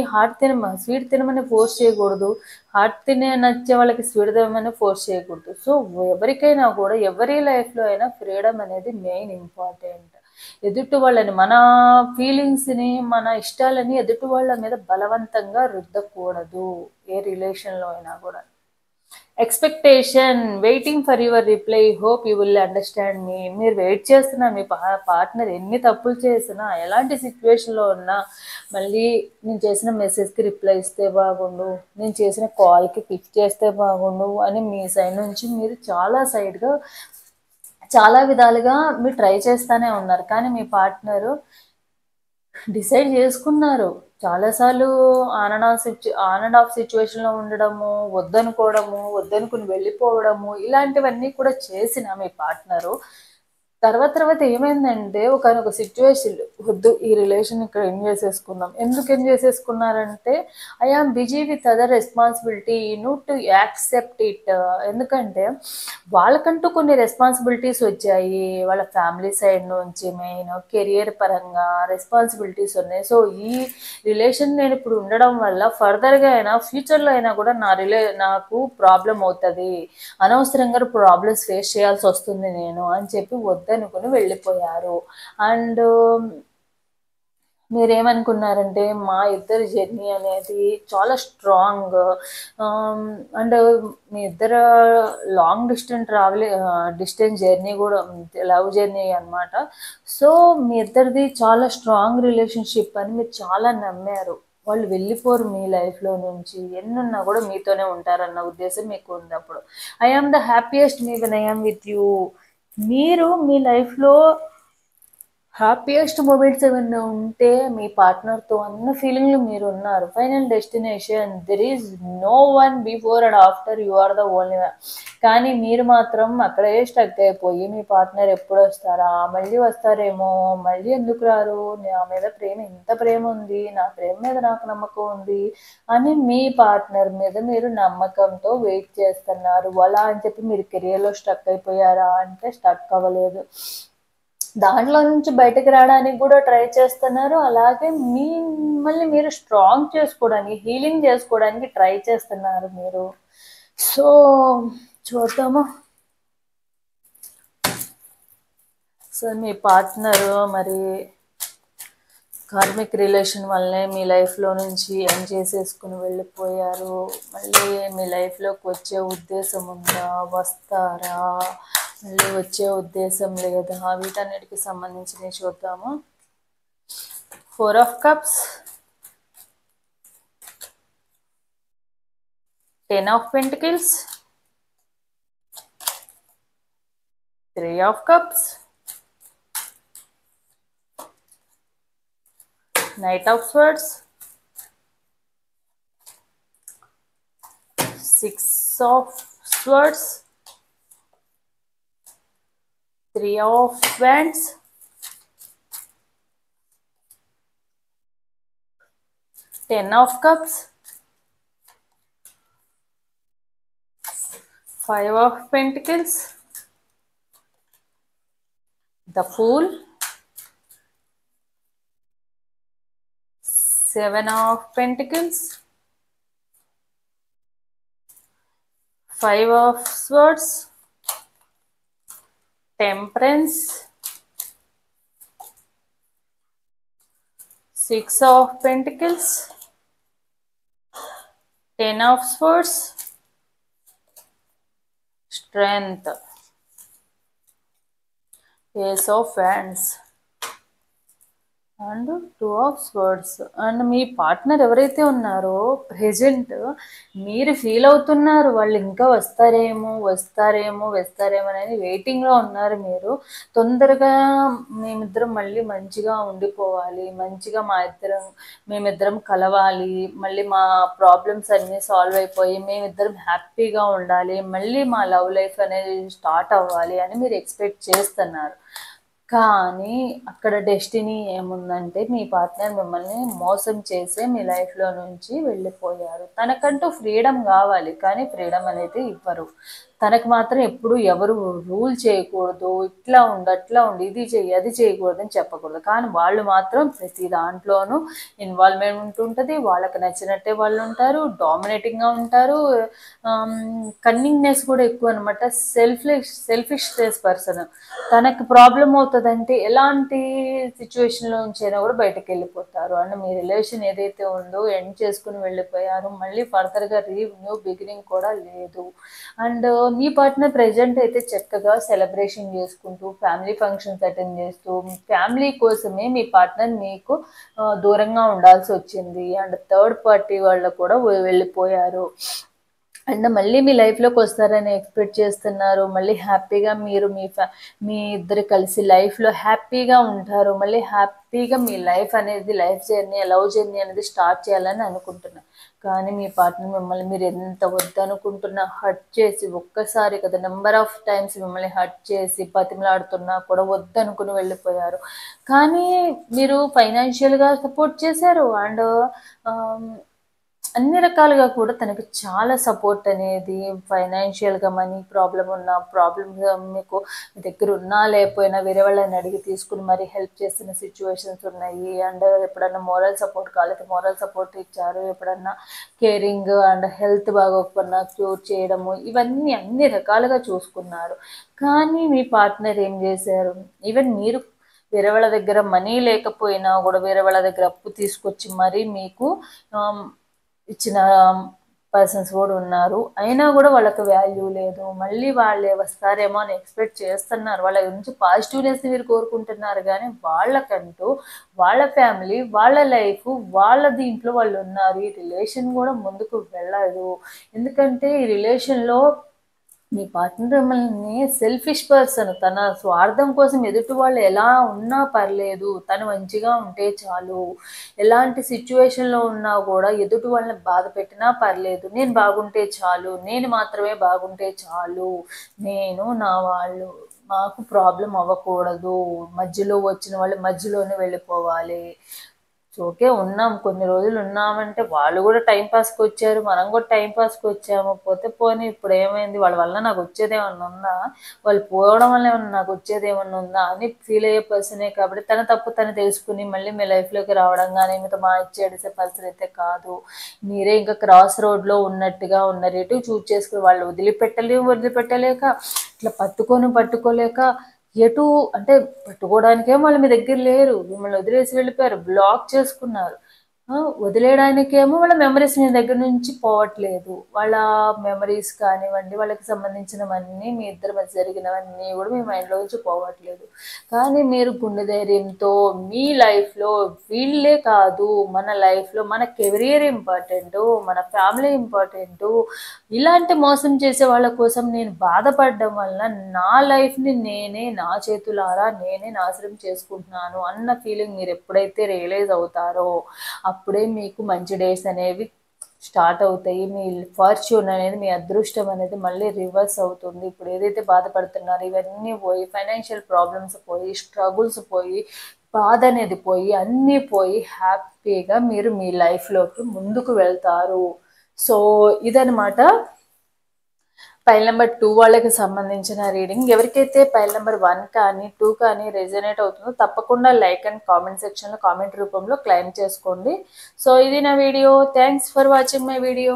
స్వీట్ తినమని ఫోర్స్ చేయకూడదు, హార్ట్ తినే నచ్చే వాళ్ళకి స్వీట్ తినమని ఫోర్స్ చేయకూడదు. సో ఎవరికైనా కూడా ఎవరి లైఫ్లో అయినా ఫ్రీడమ్ అనేది మెయిన్ ఇంపార్టెంట్. ఎదుటి వాళ్ళని మన ఫీలింగ్స్ని మన ఇష్టాలని ఎదుటి వాళ్ళ మీద బలవంతంగా రుద్దకూడదు ఏ రిలేషన్లో అయినా కూడా. Expectation waiting for your reply, hope you will understand me. మీరు వెయిట్ చేస్తున్నా మీ పార్ట్నర్ ఎన్ని తప్పులు చేసినా ఎలాంటి సిచ్యువేషన్లో ఉన్నా మళ్ళీ నేను చేసిన మెసేజ్కి రిప్లై ఇస్తే బాగుండు, నేను చేసిన కాల్కి పిక్ చేస్తే బాగుండు అని మీ సైడ్ నుంచి మీరు చాలా విధాలుగా మీరు ట్రై చేస్తూనే ఉన్నారు. కానీ మీ పార్ట్నరు డిసైడ్ చేసుకున్నారు చాలాసార్లు ఆన్ అండ్ ఆఫ్ సిచ్యువేషన్లో ఉండడము, వద్దనుకుని వెళ్ళిపోవడము, ఇలాంటివన్నీ కూడా చేసిన మీ పార్ట్నరు తర్వాత ఏమైందంటే ఒకనొక సిచ్యువేషన్ వద్దు ఈ రిలేషన్ ఇక్కడ ఎండ్ చేసేసుకుందాం. ఎందుకు ఎండ్ చేసేసుకున్నారంటే I am busy with other responsibility, you to accept it. ఎందుకంటే వాళ్ళకంటూ కొన్ని రెస్పాన్సిబిలిటీస్ వచ్చాయి, వాళ్ళ ఫ్యామిలీ సైడ్ నుంచి మెయిన్ కెరియర్ పరంగా రెస్పాన్సిబిలిటీస్ ఉన్నాయి. సో ఈ రిలేషన్ నేను ఇప్పుడు ఉండడం వల్ల ఫర్దర్గా అయినా ఫ్యూచర్లో అయినా కూడా నాకు ప్రాబ్లం అవుతుంది, అనవసరంగా ప్రాబ్లమ్స్ ఫేస్ చేయాల్సి వస్తుంది నేను అని చెప్పి వద్దనుకుని వెళ్ళిపోయారు. అండ్ మీరేమనుకున్నారంటే మా ఇద్దరి జర్నీ అనేది చాలా స్ట్రాంగ్, అండ్ మీ ఇద్దరు లాంగ్ డిస్టెన్స్ జర్నీ కూడా లవ్ జర్నీ అనమాట. సో మీ ఇద్దరిది చాలా స్ట్రాంగ్ రిలేషన్షిప్ అని మీరు చాలా నమ్మారు. వాళ్ళు వెళ్ళిపోరు మీ లైఫ్లో నుంచి, ఎన్నున్నా కూడా మీతోనే ఉంటారన్న ఉద్దేశం మీకు ఉన్నప్పుడు I am the happiest me when I am with you. మీరు మీ లైఫ్లో హ్యాపీయెస్ట్ మూమెంట్స్ ఏమైనా ఉంటే మీ పార్ట్నర్తో అన్న ఫీలింగ్లో మీరు ఉన్నారు. Final destination there is no one before and after, you are the only one. కానీ మీరు మాత్రం అక్కడే స్టక్ అయిపోయి మీ పార్ట్నర్ ఎప్పుడు వస్తారా, మళ్ళీ వస్తారేమో, మళ్ళీ ఎందుకు రారు, నా మీద ఇంత ప్రేమ ఉంది, నా ప్రేమ మీద నాకు నమ్మకం ఉంది అని మీ పార్ట్నర్ మీద మీరు నమ్మకంతో వెయిట్ చేస్తున్నారు. అలా అని చెప్పి మీరు కెరియర్లో స్టక్ అయిపోయారా అంటే స్టక్ అవ్వలేదు, దాంట్లో నుంచి బయటకు రావడానికి కూడా ట్రై చేస్తున్నారు. అలాగే మిమ్మల్ని మీరు స్ట్రాంగ్ చేసుకోవడానికి, హీలింగ్ చేసుకోవడానికి ట్రై చేస్తున్నారు మీరు. సో చూద్దాము. సో మీ పార్ట్నరు మరి కార్మిక్ రిలేషన్ వల్లనే మీ లైఫ్లో నుంచి ఎండ్ చేసేసుకుని వెళ్ళిపోయారు. మళ్ళీ మీ లైఫ్లోకి వచ్చే ఉద్దేశం ఉందా, వస్తారా, మళ్ళీ వచ్చే ఉద్దేశం లేదా, వీటన్నిటికి సంబంధించినవి చూద్దాము. 4 of Cups, 10 of Pentacles, 3 of Cups, Knight of Swords, 6 of Swords, 3 of Wands, 10 of Cups, 5 of Pentacles, the Fool, 7 of Pentacles, 5 of Swords, Temperance, 6 of Pentacles, 10 of Swords, Strength, Ace of Wands. And two of swords. And me partner ఎవరైతే ఉన్నారో ప్రెజెంట్ మీరు ఫీల్ అవుతున్నారు వాళ్ళు ఇంకా వస్తారేమో వస్తారేమో వస్తారేమో అనేది వెయిటింగ్లో ఉన్నారు. మీరు తొందరగా మేమిద్దరం మళ్ళీ మంచిగా ఉండిపోవాలి, మంచిగా మేమిద్దరం కలవాలి, మళ్ళీ మా ప్రాబ్లమ్స్ అన్నీ సాల్వ్ అయిపోయి మేమిద్దరం హ్యాపీగా ఉండాలి, మళ్ళీ మా లవ్ లైఫ్ అనేది స్టార్ట్ అవ్వాలి అని మీరు ఎక్స్పెక్ట్ చేస్తున్నారు. కానీ అక్కడ డెస్టినీ ఏముందంటే మీ పార్ట్నర్ మిమ్మల్ని మోసం చేసే మీ లైఫ్లో నుంచి వెళ్ళిపోయారు. తనకంటూ ఫ్రీడమ్ కావాలి కానీ ఫ్రీడమ్ అనేది ఇవ్వరు. తనకు మాత్రం ఎప్పుడు ఎవరు రూల్ చేయకూడదు, ఇట్లా ఉండు అట్లా ఉండు, ఇది చెయ్యి అది చేయకూడదు అని చెప్పకూడదు. కానీ వాళ్ళు మాత్రం ప్రతి దాంట్లోనూ ఇన్వాల్వ్మెంట్ ఉంటుంది. వాళ్ళకి నచ్చినట్టే వాళ్ళు ఉంటారు, డామినేటింగ్గా ఉంటారు, కన్నింగ్నెస్ కూడా ఎక్కువ అనమాట. Selfish person. తనకు ప్రాబ్లం అవుతుందంటే ఎలాంటి సిచ్యువేషన్లో ఉంచైనా కూడా బయటకు వెళ్ళిపోతారు. అండ్ మీ రిలేషన్ ఏదైతే ఉందో ఎండ్ చేసుకుని వెళ్ళిపోయారు, మళ్ళీ ఫర్దర్గా న్యూ బిగినింగ్ కూడా లేదు. అండ్ మీ పార్ట్నర్ ప్రెజెంట్ అయితే చక్కగా సెలబ్రేషన్ చేసుకుంటూ ఫ్యామిలీ ఫంక్షన్స్ అటెండ్ చేస్తూ ఫ్యామిలీ కోసమే మీ పార్ట్నర్ మీకు దూరంగా ఉండాల్సి వచ్చింది. అండ్ థర్డ్ పార్టీ వాళ్ళు కూడా వెళ్ళిపోయారు. అండ్ మళ్ళీ మీ లైఫ్లోకి వస్తారని ఎక్స్పెక్ట్ చేస్తున్నారు. మళ్ళీ హ్యాపీగా మీరు మీ ఇద్దరు కలిసి లైఫ్లో హ్యాపీగా ఉంటారు. మళ్ళీ హ్యాపీగా మీ లైఫ్ అనేది లవ్ జర్నీ అనేది స్టార్ట్ చేయాలని అనుకుంటున్నారు. కానీ మీ పార్ట్నర్ మిమ్మల్ని మీరు ఎంత వద్దనుకుంటున్నా హర్ట్ చేసి, ఒక్కసారి కదా నెంబర్ ఆఫ్ టైమ్స్ మిమ్మల్ని హర్ట్ చేసి బతిమలాడుతున్నా కూడా వద్దనుకుని వెళ్ళిపోయారు. కానీ మీరు ఫైనాన్షియల్గా సపోర్ట్ చేశారు. అండ్ అన్ని రకాలుగా కూడా తనకు చాలా సపోర్ట్ అనేది, ఫైనాన్షియల్గా మనీ ప్రాబ్లం ఉన్న ప్రాబ్లమ్గా మీకు మీ దగ్గర ఉన్నా లేకపోయినా వేరే వాళ్ళని అడిగి తీసుకుని మరీ హెల్ప్ చేస్తున్న సిచ్యువేషన్స్ ఉన్నాయి. అండ్ ఎప్పుడన్నా మోరల్ సపోర్ట్ కాలేదు మోరల్ సపోర్ట్ ఇచ్చారు. ఎప్పుడన్నా కేరింగ్ అండ్ హెల్త్ బాగోకపోయినా క్యూర్ చేయడము, ఇవన్నీ అన్ని రకాలుగా చూసుకున్నారు. కానీ మీ పార్ట్నర్ ఏం చేశారు? ఈవెన్ మీరు వేరే వాళ్ళ దగ్గర మనీ లేకపోయినా కూడా వేరే వాళ్ళ దగ్గర అప్పు తీసుకొచ్చి మరీ మీకు ఇచ్చిన పర్సన్స్ కూడా ఉన్నారు. అయినా కూడా వాళ్ళకి వాల్యూ లేదు. మళ్ళీ వాళ్ళే వస్తారేమో అని ఎక్స్పెక్ట్ చేస్తున్నారు. వాళ్ళ గురించి పాజిటివ్నెస్ని మీరు కోరుకుంటున్నారు. కానీ వాళ్ళకంటూ వాళ్ళ ఫ్యామిలీ, వాళ్ళ లైఫ్, వాళ్ళ దీంట్లో వాళ్ళు ఉన్నారు. ఈ రిలేషన్ కూడా ముందుకు వెళ్ళదు. ఎందుకంటే ఈ రిలేషన్లో మీ పార్ట్నర్ మిమ్మల్ని సెల్ఫిష్ పర్సన్. తన స్వార్థం కోసం ఎదుటి వాళ్ళు ఎలా ఉన్నా పర్లేదు, తను మంచిగా ఉంటే చాలు, ఎలాంటి సిచ్యువేషన్లో ఉన్నా కూడా ఎదుటి వాళ్ళని బాధ పెట్టినా పర్లేదు, నేను బాగుంటే చాలు, నేను మాత్రమే బాగుంటే చాలు, నేను నా వాళ్ళు మాకు ప్రాబ్లం అవ్వకూడదు, మధ్యలో వచ్చిన వాళ్ళు మధ్యలోనే వెళ్ళిపోవాలి. ఓకే ఉన్నాం కొన్ని రోజులు ఉన్నామంటే వాళ్ళు కూడా టైంపాస్కి వచ్చారు, మనం కూడా టైంపాస్కి వచ్చాము. పోతే పోనీ ఇప్పుడు ఏమైంది, వాళ్ళ వల్ల నాకు వచ్చేది ఏమన్నా ఉందా, వాళ్ళు పోవడం వల్ల ఏమన్నా నాకు వచ్చేది ఏమన్నా ఉందా అని ఫీల్ అయ్యే పర్సనే. కాబట్టి తన తప్పు తను తెలుసుకుని మళ్ళీ మీ లైఫ్లోకి రావడం కానీ మీతో మార్చేసే పర్సన్ అయితే కాదు. మీరే ఇంకా క్రాస్ రోడ్లో ఉన్నట్టుగా ఉన్నారు. ఎటు చూజ్ చేసుకుని వాళ్ళు వదిలిపెట్టలేక ఇట్లా పట్టుకోలేక ఎటు అంటే పట్టుకోవడానికేమో వాళ్ళు మీ దగ్గర లేరు, మిమ్మల్ని వదిలేసి వెళ్ళిపోయారు, బ్లాక్ చేసుకున్నారు. వదిలేయడానికేమో వాళ్ళ మెమరీస్ మీ దగ్గర నుంచి పోవట్లేదు. వాళ్ళ మెమరీస్ కానివ్వండి, వాళ్ళకి సంబంధించినవన్నీ మీ ఇద్దరి మధ్య జరిగినవన్నీ కూడా మీ మైండ్లో నుంచి పోవట్లేదు. కానీ మీరు గుండె ధైర్యంతో మీ లైఫ్లో వీళ్ళే కాదు, మన లైఫ్లో మన కెరియర్ ఇంపార్టెంటు, మన ఫ్యామిలీ ఇంపార్టెంటు, ఇలాంటి మోసం చేసే వాళ్ళ కోసం నేను బాధపడడం వల్ల నా లైఫ్ని నా చేతులారా నేనే నాశనం చేసుకుంటున్నాను అన్న ఫీలింగ్ మీరు ఎప్పుడైతే రియలైజ్ అవుతారో అప్పుడే మీకు మంచి డేస్ అనేవి స్టార్ట్ అవుతాయి. మీ ఫార్చ్యూన్ అనేది, మీ అదృష్టం అనేది మళ్ళీ రివర్స్ అవుతుంది. ఇప్పుడు ఏదైతే బాధపడుతున్నారో ఇవన్నీ పోయి, ఫైనాన్షియల్ ప్రాబ్లమ్స్ పోయి, స్ట్రగుల్స్ పోయి, బాధ అనేది పోయి, అన్నీ పోయి హ్యాపీగా మీరు మీ లైఫ్లోకి ముందుకు వెళ్తారు. సో ఇదనమాట పైల్ నెంబర్ 2 వాళ్ళకి సంబంధించిన రీడింగ్. ఎవరికైతే పైల్ నెంబర్ 1 కానీ 2 కానీ రెజనేట్ అవుతుందో తప్పకుండా లైక్ అండ్ కామెంట్ సెక్షన్లో కామెంట్ రూపంలో క్లెయిమ్ చేసుకోండి. సో ఇది నా video. Thanks for watching my video.